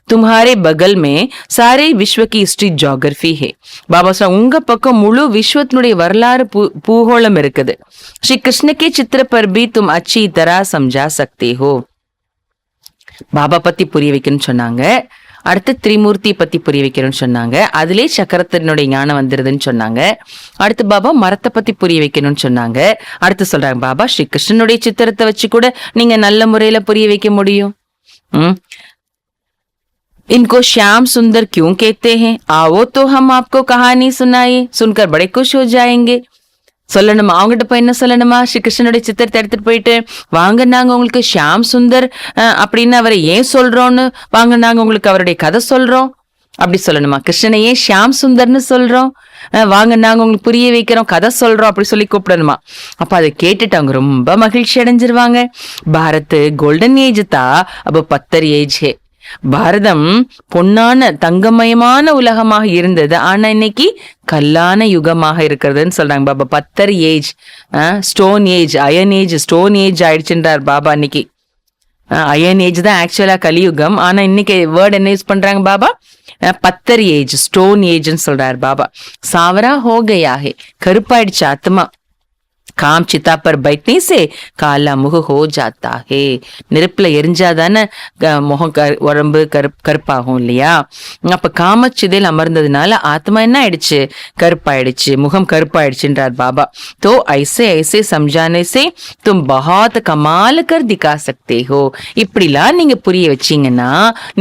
तुम्हारे बगल में सारे विश्व की हिस्ट्री ஜியோகிராஃபி है. பாபா சொல்ற உங்க பக்கம் முழு விஸ்வத்தினுடைய வரலாறு பூகோளம் இருக்குது. ஸ்ரீ கிருஷ்ண के चित्र पर भी तुम अच्छी तरह समझा सकते हो. பாபா பத்தி புரிய வைக்கணும்னு சொன்னாங்க. அடுத்து திரிமூர்த்தி பத்தி புரிய வைக்கணும்னு சொன்னாங்க. அதுலயே சக்கரத்தினுடைய ஞானம் வந்துருதுன்னு சொன்னாங்க. அடுத்து பாபா மரத்தை பத்தி புரிய வைக்கணும்னு சொன்னாங்க. அடுத்து சொல்றாங்க பாபா ஸ்ரீ கிருஷ்ணனுடைய சித்திரத்தை வச்சு கூட நீங்க நல்ல முறையில புரிய வைக்க முடியும். इनको श्याम सुंदर क्यों कहते हैं? आओ तो हम आपको कहानी सुनाए, सुनकर बड़े खुश हो जाएंगे. சொல்லணுமா, அவங்ககிட்ட போய் என்ன சொல்லணுமா, ஸ்ரீ கிருஷ்ணனுடைய சித்திரத்தை எடுத்துட்டு போயிட்டு வாங்க நாங்க உங்களுக்கு ஷியாம் சுந்தர் அப்படின்னு அவரை ஏன் சொல்றோம்னு, வாங்க நாங்க உங்களுக்கு அவருடைய கதை சொல்றோம் அப்படி சொல்லணுமா. கிருஷ்ணனை ஏன் ஷியாம் சுந்தர்னு சொல்றோம், வாங்க நாங்க உங்களுக்கு புரிய வைக்கிறோம், கதை சொல்றோம் அப்படி சொல்லி கூப்பிடணுமா. அப்ப அதை கேட்டுட்டு அவங்க ரொம்ப மகிழ்ச்சி அடைஞ்சிருவாங்க. பாரத் கோல்டன் ஏஜ் தா அப்ப பத்தர் ஏஜ் ஹே. பாரதம் பொன்னான தங்கமயமான உலகமாக இருந்தது, ஆனா இன்னைக்கு கல்லான யுகமாக இருக்கிறதுன்னு சொல்றாங்க பாபா. பத்தர் age, stone age, iron age, stone age ஆயிடுச்சுன்றார் பாபா. இன்னைக்கு அயன் ஏஜ் தான் ஆக்சுவலா கலியுகம். ஆனா இன்னைக்கு வேர்ட் என்ன யூஸ் பண்றாங்க பாபா? பத்தர் ஏஜ், ஸ்டோன் ஏஜ்ன்னு சொல்றாரு பாபா. சாவரா ஹோ கயா ஹே, கருப்பாயிடுச்சு ஆத்மா. காம் சித்தா பர் பைட்னே சே காலா முக ஹோ ஜாத்தா ஹே. நெருப்புல எரிஞ்சாதானே முகம் உடம்பு கருப்பாகும் இல்லையா? அப்ப காமச்சிதையில் அமர்ந்ததுனால ஆத்மா என்ன ஆயிடுச்சு? கருப்பாயிடுச்சு, முகம் கருப்பாயிடுச்சுன்றார் பாபா. तो ऐसे ऐसे समझाने से तुम बहुत कमाल कर दिखा सकते हो. இப்படிலாம் நீங்க புரிய வச்சீங்கன்னா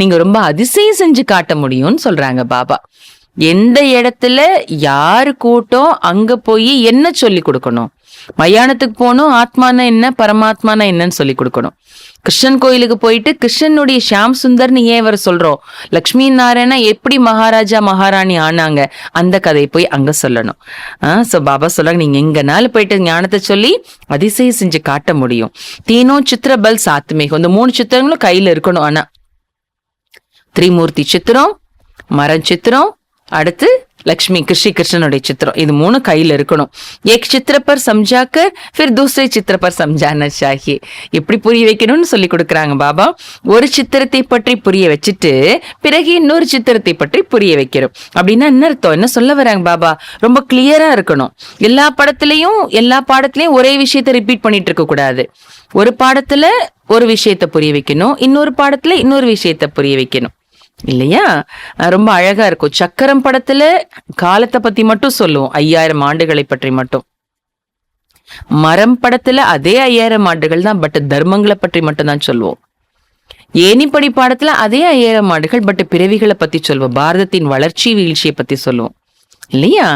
நீங்க ரொம்ப அதிசயம் செஞ்சு காட்ட முடியும்னு சொல்றாங்க பாபா. எந்த இடத்துல யாரு கூட்டம் அங்க போய் என்ன சொல்லி கொடுக்கணும்? மயானத்துக்கு போகணும், ஆத்மானா என்ன பரமாத்மானா என்னன்னு சொல்லி கொடுக்கணும். கிருஷ்ணன் கோயிலுக்கு போயிட்டு கிருஷ்ணனுடைய ஷியாம் சுந்தர்னு ஏன் வர சொல்றோம்? லக்ஷ்மி நாராயணா எப்படி மகாராஜா மகாராணி ஆனாங்க அந்த கதையை போய் அங்க சொல்லணும். சோ பாபா சொல்றாங்க, நீங்க எங்கனாலும் போயிட்டு ஞானத்தை சொல்லி அதிசயம் செஞ்சு காட்ட முடியும். தீனோ சித்திர பல் சாத்துமேகம், இந்த 3 சித்திரங்களும் கையில இருக்கணும். ஆனா திரிமூர்த்தி சித்திரம், மரம் சித்திரம், அடுத்து லக்ஷ்மி கிருஷ்ணனுடைய சித்திரம், இது 3 கையில இருக்கணும். ஏக் சித்திர பர் சம்ஜாக்கர் ஃபிர் தூசரே சித்திர பர் சம்ஜானா சாஹியே. எப்படி புரிய வைக்கணும்னு சொல்லி கொடுக்குறாங்க பாபா. ஒரு சித்திரத்தை பற்றி புரிய வச்சுட்டு பிறகு இன்னொரு சித்திரத்தை பற்றி புரிய வைக்கிறோம். அப்படின்னா என்ன அர்த்தம்? என்ன சொல்ல வராங்க பாபா? ரொம்ப கிளியரா இருக்கணும். எல்லா பாடத்திலையும் ஒரே விஷயத்த ரிப்பீட் பண்ணிட்டு இருக்க கூடாது. ஒரு பாடத்துல ஒரு விஷயத்த புரிய வைக்கணும், இன்னொரு பாடத்துல இன்னொரு விஷயத்த புரிய வைக்கணும் இல்லையா? ரொம்ப அழகா இருக்கும். சக்கரம் படத்துல காலத்தை பத்தி மட்டும் சொல்லுவோம், 5000 ஆண்டுகளை பற்றி மட்டும். மரம் படத்துல அதே 5000 ஆண்டுகள் தான், பட் தர்மங்களை பற்றி மட்டும் தான் சொல்லுவோம். ஏனிப்படி பாடத்துல அதே 5000 ஆண்டுகள், பட் பிறவிகளை பத்தி சொல்லுவோம். பாரதத்தின் வளர்ச்சி வீழ்ச்சியை பத்தி சொல்லுவோம் இல்லையா?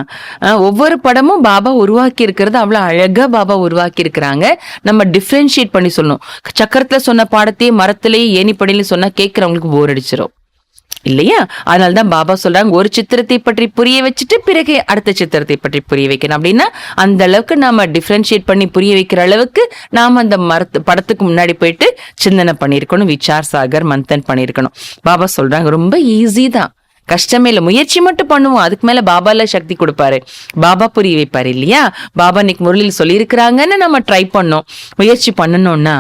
ஒவ்வொரு படமும் பாபா உருவாக்கி இருக்கிறது அவ்வளவு அழகா பாபா உருவாக்கி இருக்கிறாங்க. நம்ம டிஃபரன்ஷியேட் பண்ணி சொல்லணும். சக்கரத்துல சொன்ன பாடத்தையே மரத்திலேயே ஏனிப்படியில சொன்னா கேட்கிறவங்களுக்கு போர் அடிச்சிடும் இல்லையா? அதனாலதான் பாபா சொல்றாங்க, ஒரு சித்திரத்தை பற்றி புரிய வச்சுட்டு பிறகு அடுத்த சித்திரத்தை பற்றி புரிய வைக்கணும். அப்படின்னா அந்த அளவுக்கு நாம டிஃபரன்ஷியேட் பண்ணி புரிய வைக்கிற அளவுக்கு நாம அந்த படத்துக்கு முன்னாடி போயிட்டு சிந்தனை பண்ணிருக்கணும், விசார் சாகர் மந்தன் பண்ணிருக்கணும். பாபா சொல்றாங்க ரொம்ப ஈஸி தான், கஷ்டமே இல்லை, முயற்சி மட்டும் பண்ணுவோம், அதுக்கு மேல பாபால சக்தி கொடுப்பாரு, பாபா புரிய வைப்பாரு இல்லையா? பாபா இன்னைக்கு முரளியில் சொல்லியிருக்கிறாங்கன்னு நம்ம ட்ரை பண்ணோம், முயற்சி பண்ணணும்னா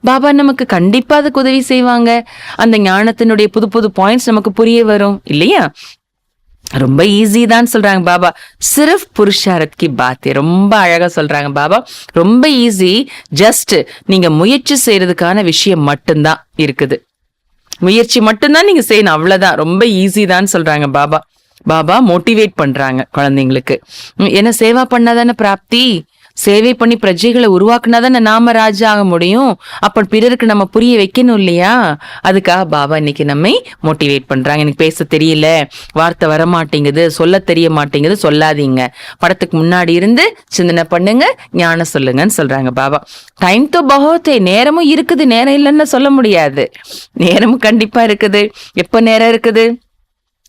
பாபா நமக்கு கண்டிப்பா அதுக்கு உதவி செய்வாங்க. அந்த ஞானத்தினுடைய புது புது பாயிண்ட்ஸ் நமக்கு புரிய வரும் இல்லையா? ரொம்ப ஈஸி தான் சொல்றாங்க பாபா. சிர்ஃப் புருஷாரத் கி பாத், ரொம்ப அழகா சொல்றாங்க பாபா. ரொம்ப ஈஸி, ஜஸ்ட் நீங்க முயற்சி செய்யறதுக்கான விஷயம் மட்டும்தான் இருக்குது. முயற்சி மட்டும்தான் நீங்க செய்யணும், அவ்வளவுதான். ரொம்ப ஈஸி தான் சொல்றாங்க பாபா. பாபா மோட்டிவேட் பண்றாங்க குழந்தைங்களுக்கு. ஏன்னா சேவா பண்ணாதானே பிராப்தி, சேவை பண்ணி பிரஜைகளை உருவாக்குனாதானே நாம ராஜா ஆக முடியும். அப்ப பிறருக்கு நம்ம புரிய வைக்கணும் இல்லையா? அதுக்காக பாபா இன்னைக்கு நம்மை மோட்டிவேட் பண்றாங்க. எனக்கு பேச தெரியல, வார்த்தை வர மாட்டேங்குது, சொல்ல தெரிய மாட்டேங்குது, சொல்லாதீங்க, படத்துக்கு முன்னாடி இருந்து சிந்தனை பண்ணுங்க, ஞானம் சொல்லுங்கன்னு சொல்றாங்க பாபா. டைம் தோ பகோத்தே, நேரமும் இருக்குது, நேரம் இல்லைன்னு சொல்ல முடியாது, நேரமும் கண்டிப்பா இருக்குது. எப்ப நேரம் இருக்குது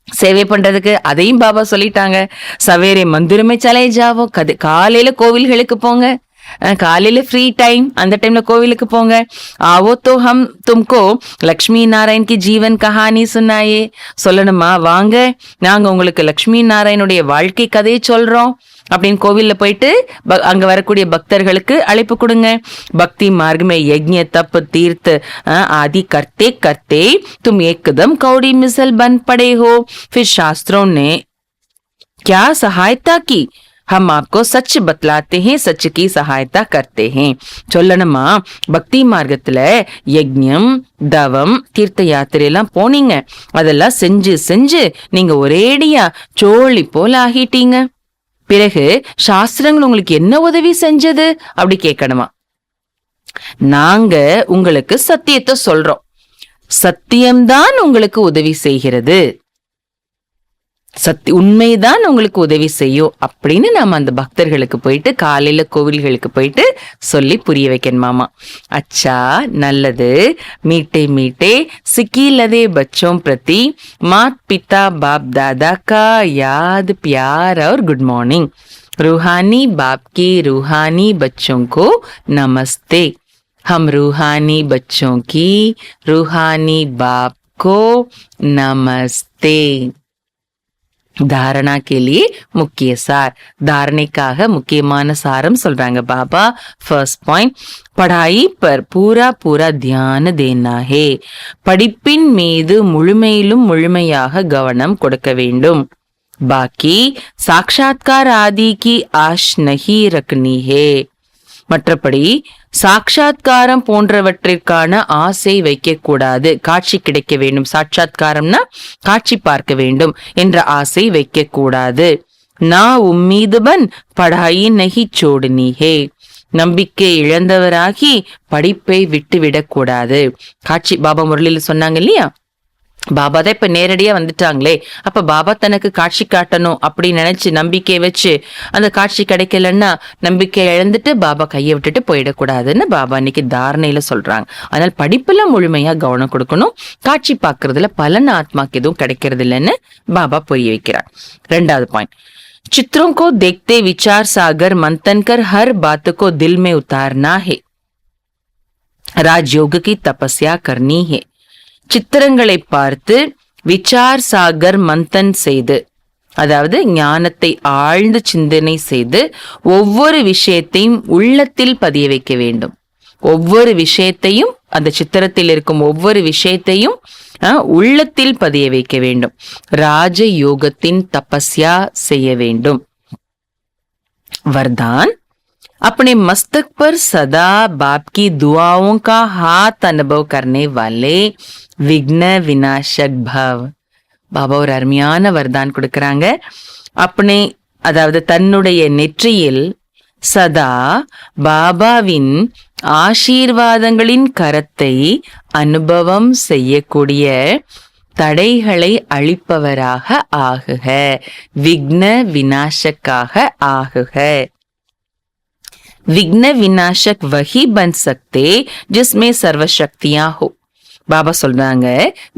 சேவை பண்றதுக்கு? அதையும் பாபா சொல்லிட்டாங்க. சவேரே மந்திரமே சலே ஜாவோ, காலையில கோவில்களுக்கு போங்க, காலையில ஃப்ரீ டைம், அந்த டைம்ல கோவிலுக்கு போங்க. ஆவோ தோ ஹம் தும்கோ லக்ஷ்மி நாராயண் கி ஜீவன் கஹானி சுன்னாயே, சொல்லணுமா? வாங்க நாங்க உங்களுக்கு லக்ஷ்மி நாராயணுடைய வாழ்க்கை கதையை சொல்றோம் அப்படின்னு கோவில்ல போயிட்டு அங்க வரக்கூடிய பக்தர்களுக்கு அழைப்பு கொடுங்க. பக்தி மார்ग में यज्ञ तप तीर्थ आदि करते करते तुम एकदम कौड़ी मिसल बन पड़े हो. फिर शास्त्रों ने क्या सहायता की, हम आपको सच बतलाते हैं, सच की सहायता करते हैं. சொல்லணுமா? பக்தி மார்க்கத்துல யஜ்ஞம் தவம் தீர்த்த யாத்திரை எல்லாம் போனீங்க, அதெல்லாம் செஞ்சு செஞ்சு நீங்க ஒரேடியா சோழி போல ஆகிட்டீங்க. பிறகு சாஸ்திரங்கள் உங்களுக்கு என்ன உதவி செஞ்சது அப்படி கேட்கணுமா? நாங்க உங்களுக்கு சத்தியத்தை சொல்றோம், சத்தியம்தான் உங்களுக்கு உதவி செய்கிறது, உண்மைதான் உங்களுக்கு உதவி செய்யும் அப்படின்னு நாம அந்த பக்தர்களுக்கு போயிட்டு காலையில கோவில்களுக்கு போயிட்டு சொல்லி புரிய வைக்கணுமாமா. அச்சா நல்லது. மீட்டே மீட்டே சிக்கிலதே பச்சோं प्रति मात पिता बाप दादा का याद प्यार और गुड मॉर्निंग. रूहानी बाप की रूहानी बच्चों को नमस्ते. हम रूहानी बच्चों की रूहानी बाप को नमस्ते. தாரணா के लिए முக்கிய சார், தாரணைக்காக முக்கியமான சாரம் சொல்றாங்க பாபா. ஃபர்ஸ்ட் பாயிண்ட், படாயி பர் பூரா பூரா தியான தேனா ஹே, படிப்பின் மீது முழுமையிலும் முழுமையாக கவனம் கொடுக்க வேண்டும். பாக்கி சாட்சாத்கார் ஆதி கி ஆஷ் நஹி ரக்னி ஹே, மற்றபடி சாட்சாத்காரம் போன்றவற்றிற்கான ஆசை வைக்க கூடாது. காட்சி கிடைக்க வேண்டும், சாட்சாத்காரம்னா காட்சி பார்க்க வேண்டும் என்ற ஆசை வைக்க கூடாது. நா உம்மீதுபன் படாயி நஹி சோடுனி ஹே, நம்பிக்கை இழந்தவராகி படிப்பை விட்டுவிடக் கூடாது. காட்சி பாபா முரளியில சொன்னாங்க இல்லையா, பாபா தான் இப்ப நேரடியா வந்துட்டாங்களே, அப்ப பாபா தனக்கு காட்சி காட்டணும் அப்படின்னு நினைச்சு நம்பிக்கை வச்சு அந்த காட்சி கிடைக்கலன்னா நம்பிக்கை இழந்துட்டு பாபா கையை விட்டுட்டு போயிடக்கூடாதுன்னு பாபா இன்னைக்கு தாரணையில சொல்றாங்க. அதனால படிப்புல முழுமையா கவனம் கொடுக்கணும், காட்சி பார்க்கறதுல பலன் ஆத்மாக்கு எதுவும் கிடைக்கிறது இல்லைன்னு பாபா புரிய வைக்கிறார். ரெண்டாவது பாயிண்ட், चित्रों को देखते विचार सागर मंथन कर हर बात को दिल में उतारना है. राजयोग की तपस्या करनी है. சித்திரங்களை பார்த்து விசார் சாகர் மந்தன் செய்து, அதாவது ஞானத்தை ஆழ்ந்து சிந்தனை செய்து ஒவ்வொரு விஷயத்தையும் உள்ளத்தில் பதிய வைக்க வேண்டும். ஒவ்வொரு விஷயத்தையும், அந்த சித்திரத்தில் இருக்கும் ஒவ்வொரு விஷயத்தையும் உள்ளத்தில் பதிய வைக்க வேண்டும். ராஜ யோகத்தின் தபஸ்யா செய்ய வேண்டும். वरदान, अपने मस्तक पर सदा बाप की दुआओं का हाथ अनुभव करने वाले विघ्न विनाशक भव. பாபா ஒரு அருமையான வரதான் கொடுக்கறாங்க. அப்பனே, அதாவது தன்னுடைய நெற்றியில் சதா பாபாவின் ஆசீர்வாதங்களின் கரத்தை அனுபவம் செய்யக்கூடிய தடைகளை அழிப்பவராக ஆகுக, விக்ன விநாசக்காக ஆகுக. विघ्न विनाशक वही बन सकते जिसमें सर्व शक्तियां हो. பாபா சொல்றாங்க,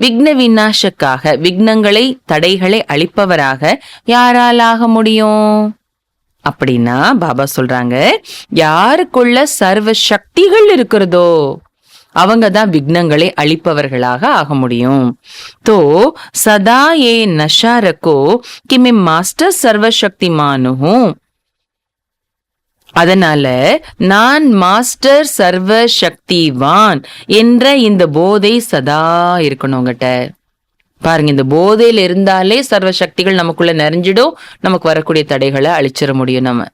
விக்ன விநாசக்காக, விக்னங்களை தடைகளை அழிப்பவராக யாரால் ஆக முடியும் அப்படின்னா, பாபா சொல்றாங்க, யாருக்குள்ள சர்வ சக்திகள் இருக்கிறதோ அவங்கதான் விக்னங்களை அழிப்பவர்களாக ஆக முடியும். तो सदा ये नशा रखो कि मैं मास्टर सर्वशक्तिमान हूं. அதனால நான் மாஸ்டர் சர்வ சக்திவான் என்ற இந்த போதை சதா இருக்கணும் உங்ககிட்ட. பாருங்க, இந்த போதையில இருந்தாலே சர்வ சக்திகள் நமக்குள்ள நிறைஞ்சிடும், நமக்கு வரக்கூடிய தடைகளை அழிச்சிட முடியும். நம்ம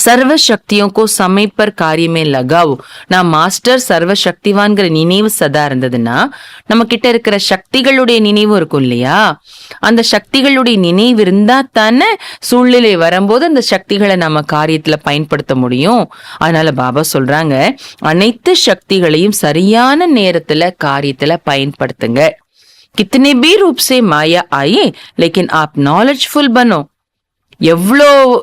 சர்வ சக்தியும் கோ समय पर कार्य में लगाओ. நான் மாஸ்டர் சர்வ சக்திவான்கிற நினைவு சதா இருந்ததுன்னா நம்ம கிட்ட இருக்கிற சக்திகளுடைய நினைவும் இருக்கும் இல்லையா, அந்த சக்திகளுடைய நினைவு இருந்தா தானே சூழ்நிலை வரும்போது அந்த சக்திகளை நம்ம காரியத்துல பயன்படுத்த முடியும். அதனால பாபா சொல்றாங்க, அனைத்து சக்திகளையும் சரியான நேரத்துல காரியத்துல பயன்படுத்துங்க. कितने भी रूप से माया आए लेकिन आप नॉलेजफुल बनो.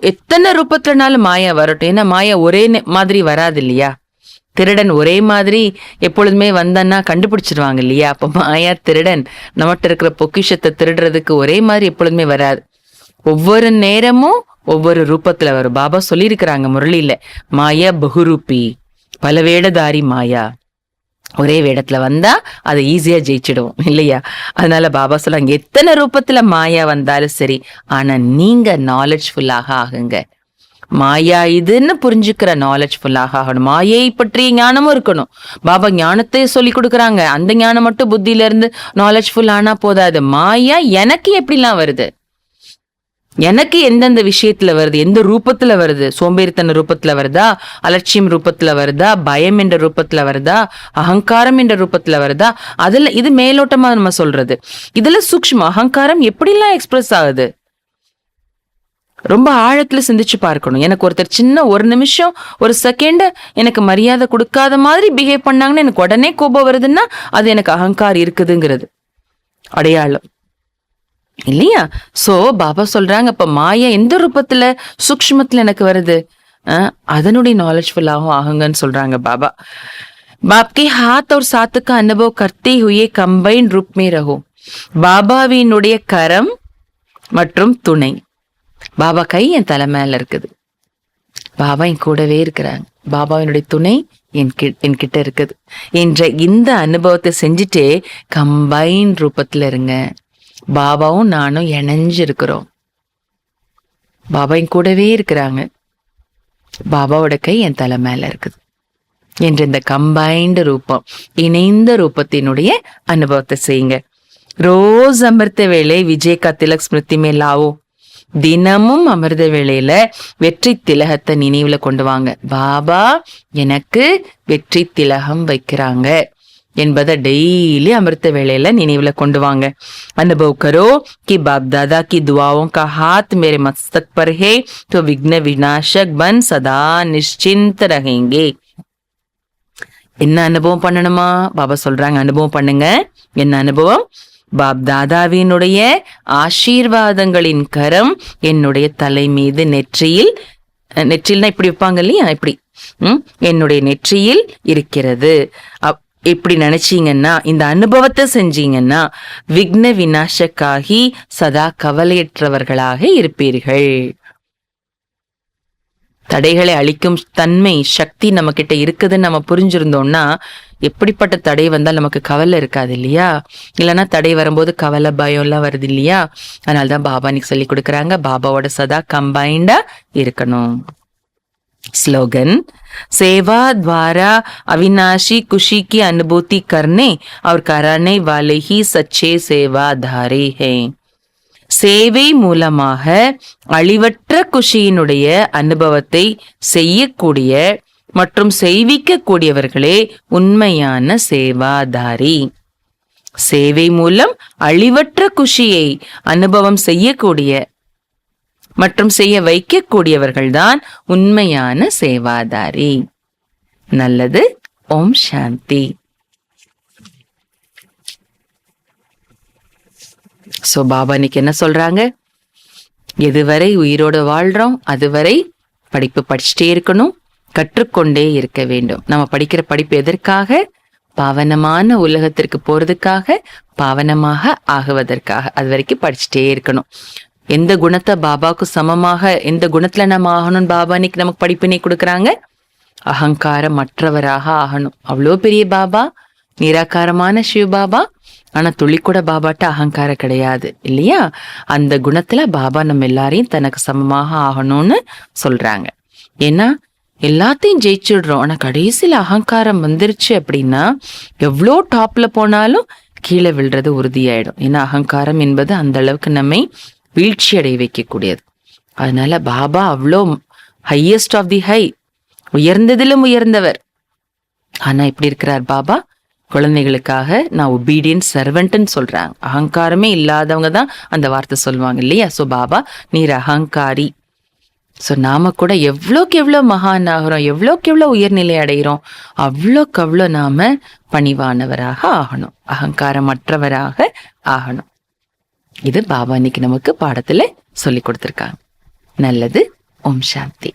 எத்தனை ரூபத்துலனாலும் மாயா வரட்டும். ஏன்னா மாயா ஒரே மாதிரி வராது இல்லையா. திருடன் ஒரே மாதிரி எப்பொழுதுமே வந்தன்னா கண்டுபிடிச்சிருவாங்க இல்லையா. அப்ப மாயா திருடன் நம்மகிட்ட இருக்கிற பொக்கிஷத்தை திருடுறதுக்கு ஒரே மாதிரி எப்பொழுதுமே வராது. ஒவ்வொரு நேரமும் ஒவ்வொரு ரூபத்துல வரும். பாபா சொல்லியிருக்கிறாங்க முரளியில, மாயா பகுரூபி, பல வேடதாரி மாயா. ஒரே வேடத்துல வந்தா அதை ஈஸியா ஜெயிச்சிடுவோம் இல்லையா. அதனால பாபா சொல்றாங்க, எத்தனை ரூபத்துல மாயா வந்தாலும் சரி, ஆனா நீங்க நாலேஜ்ஃபுல்லாக ஆகுங்க. மாயா இதுன்னு புரிஞ்சுக்கிற நாலேஜ்ஃபுல்லாக ஆகணும். மாயை பற்றிய ஞானமும் இருக்கணும். பாபா ஞானத்தை சொல்லி கொடுக்குறாங்க. அந்த ஞானம் மட்டும் புத்தியில இருந்து நாலேஜ்ஃபுல் ஆனா போதாது. மாயா எனக்கு எப்படிலாம் வருது, எனக்கு எந்தெந்த விஷயத்துல வருது, எந்த ரூபத்துல வருது, சோம்பேறித்தன ரூபத்துல வருதா, அலட்சியம் ரூபத்துல வருதா, பயம் என்ற ரூபத்துல வருதா, அகங்காரம் என்ற ரூபத்துல வருதா, அதுல இது மேலோட்டமா நம்ம சொல்றது. இதுல சூக்ஷ்ம அகங்காரம் எப்படிலாம் எக்ஸ்பிரஸ் ஆகுது, ரொம்ப ஆழத்துல சிந்திச்சு பார்க்கணும். எனக்கு ஒருத்தர் சின்ன ஒரு நிமிஷம் ஒரு செகண்ட் எனக்கு மரியாதை கொடுக்காத மாதிரி பிஹேவ் பண்ணாங்கன்னு எனக்கு உடனே கோபம் வருதுன்னா அது எனக்கு அகங்காரம் இருக்குதுங்கிறது அடையாளம் இல்லையா. சோ பாபா சொல்றாங்க, இப்ப மாயா எந்த ரூபத்துல சூக்ஷ்மத்துல எனக்கு வருது, அதனுடைய நாலேஜ்ஃபுல்லாகவும் ஆகுங்கன்னு சொல்றாங்க பாபா. பாப்கே ஹாத் और साथ का अनुभव करते हुए कंबाइंड रूप में रहो. பாபாவினுடைய கரம் மற்றும் துணை. பாபா கை என் தலை மேல இருக்குது, பாபா என் கூடவே இருக்கிறாங்க, பாபாவினுடைய துணை என்கிட்ட இருக்குது என்ற இந்த அனுபவத்தை செஞ்சுட்டே கம்பைன் ரூபத்துல இருங்க. பாபாவும் நானும் இணைஞ்சு இருக்கிறோம். பாபா என் கூடவே இருக்கிறாங்க. பாபாவோட கை என் தலை மேல இருக்குது என்று இந்த கம்பைன்டு ரூபம், இணைந்த ரூபத்தினுடைய அனுபவத்தை செய்யுங்க. ரோஸ் அமிர்த வேளை விஜய் கா திலக் ஸ்மிருதி மே லாவோ. தினமும் அமிர்த வேளையில வெற்றி திலகத்தை நினைவுல கொண்டு வாங்க. பாபா எனக்கு வெற்றி திலகம் வைக்கிறாங்க என்பதை டெய்லி அமிர்த வேளையில நினைவுல கொண்டு வாங்க. अनुभव करो कि बाप दादा की दुआओं का हाथ मेरे मस्तक पर है तो विघ्न विनाशक बन सदा निश्चिंत रहेंगे. என்ன அனுபவம் பண்ணணுமா? பாபா சொல்றாங்க அனுபவம் பண்ணுங்க. என்ன அனுபவம்? பாப் தாதாவினுடைய ஆசீர்வாதங்களின் கரம் என்னுடைய தலை மீது நெற்றியில்னா இப்படி வைப்பாங்க இல்லையா, இப்படி என்னுடைய நெற்றியில் இருக்கிறது. இப்படி நினைச்சீங்கன்னா, இந்த அனுபவத்தை செஞ்சீங்கன்னா விக்ன விநாசக்காகி சதா கவலையற்றவர்களாக இருப்பீர்கள். தடைகளை அழிக்கும் தன்மை சக்தி நம்ம கிட்ட இருக்குதுன்னு நம்ம புரிஞ்சிருந்தோம்னா எப்படிப்பட்ட தடை வந்தால் நமக்கு கவலை இருக்காது இல்லையா? இல்லைன்னா தடை வரும்போது கவலை பயம் எல்லாம் வருது இல்லையா? அதனால்தான் பாபா இன்னைக்கு சொல்லி கொடுக்குறாங்க, பாபாவோட சதா கம்பைண்டா இருக்கணும். स्लोगन, सेवा द्वारा अविनाशी खुशी की अनुभूति करने और कराने वाले ही सच्चे सेवाधारी हैं. சேவை மூலமாக அழிவற்ற குஷியினுடைய அனுபவத்தை செய்யக்கூடிய மற்றும் செய்விக்க கூடியவர்களே உண்மையான சேவாதாரி. சேவை மூலம் அழிவற்ற குஷியை அனுபவம் செய்யக்கூடிய மற்றும் செய்ய வைக்கக்கூடியவர்கள்தான் உண்மையான சேவாதாரி. நல்லது. ஓம் சாந்தி. சோ பாபா இன்னைக்கு என்ன சொல்றாங்க? எதுவரை உயிரோட வாழ்றோம் அதுவரை படிப்பு படிச்சுட்டே இருக்கணும், கற்றுக்கொண்டே இருக்க வேண்டும். நம்ம படிக்கிற படிப்பு எதற்காக? பாவனமான உலகத்திற்கு போறதுக்காக, பாவனமாக ஆகுவதற்காக. அது வரைக்கும் படிச்சுட்டே இருக்கணும். எந்த குணத்தை பாபாவுக்கு சமமாக, எந்த குணத்துல நம்ம ஆகணும்னு பாபா இன்னைக்கு நமக்கு படிப்பினை கொடுக்குறாங்க? அகங்காரம் மற்றவராக ஆகணும். அவ்வளோ பெரிய பாபா, நிராகாரமான சிவ பாபா. ஆனா துளி கூட பாபாட்ட அகங்காரம் கிடையாது இல்லையா? அந்த குணத்துல பாபா நம்ம எல்லாரையும் தனக்கு சமமாக ஆகணும்னு சொல்றாங்க. ஏன்னா எல்லாத்தையும் ஜெயிச்சுடுறோம், ஆனா கடைசியில அகங்காரம் வந்துருச்சு அப்படின்னா எவ்வளோ டாப்ல போனாலும் கீழே விழுறது உறுதியாயிடும். ஏன்னா அகங்காரம் என்பது அந்த அளவுக்கு நம்மை வீழ்ச்சி அடைய வைக்கக்கூடியது. அதனால பாபா அவ்வளோ ஹையஸ்ட் ஆஃப் தி ஹை, உயர்ந்ததிலும் உயர்ந்தவர். ஆனா இப்படி இருக்கிறார் பாபா, குழந்தைகளுக்காக நான் ஒபீடியன்ட் சர்வெண்ட்னு சொல்றாங்க. அகங்காரமே இல்லாதவங்க தான் அந்த வார்த்தை சொல்லுவாங்க இல்லையா? ஸோ பாபா நீர் அகங்காரி. ஸோ நாம கூட எவ்வளோக்கு எவ்வளோ மகான் ஆகிறோம், எவ்வளோக்கு எவ்வளோ உயர்நிலை அடைகிறோம், அவ்வளோக்கு அவ்வளோ நாம பணிவானவராக ஆகணும், அகங்காரமற்றவராக ஆகணும். இது பாபா இன்னைக்கு நமக்கு பாடத்துல சொல்லி கொடுத்துருக்காங்க. நல்லது. ஓம் சாந்தி.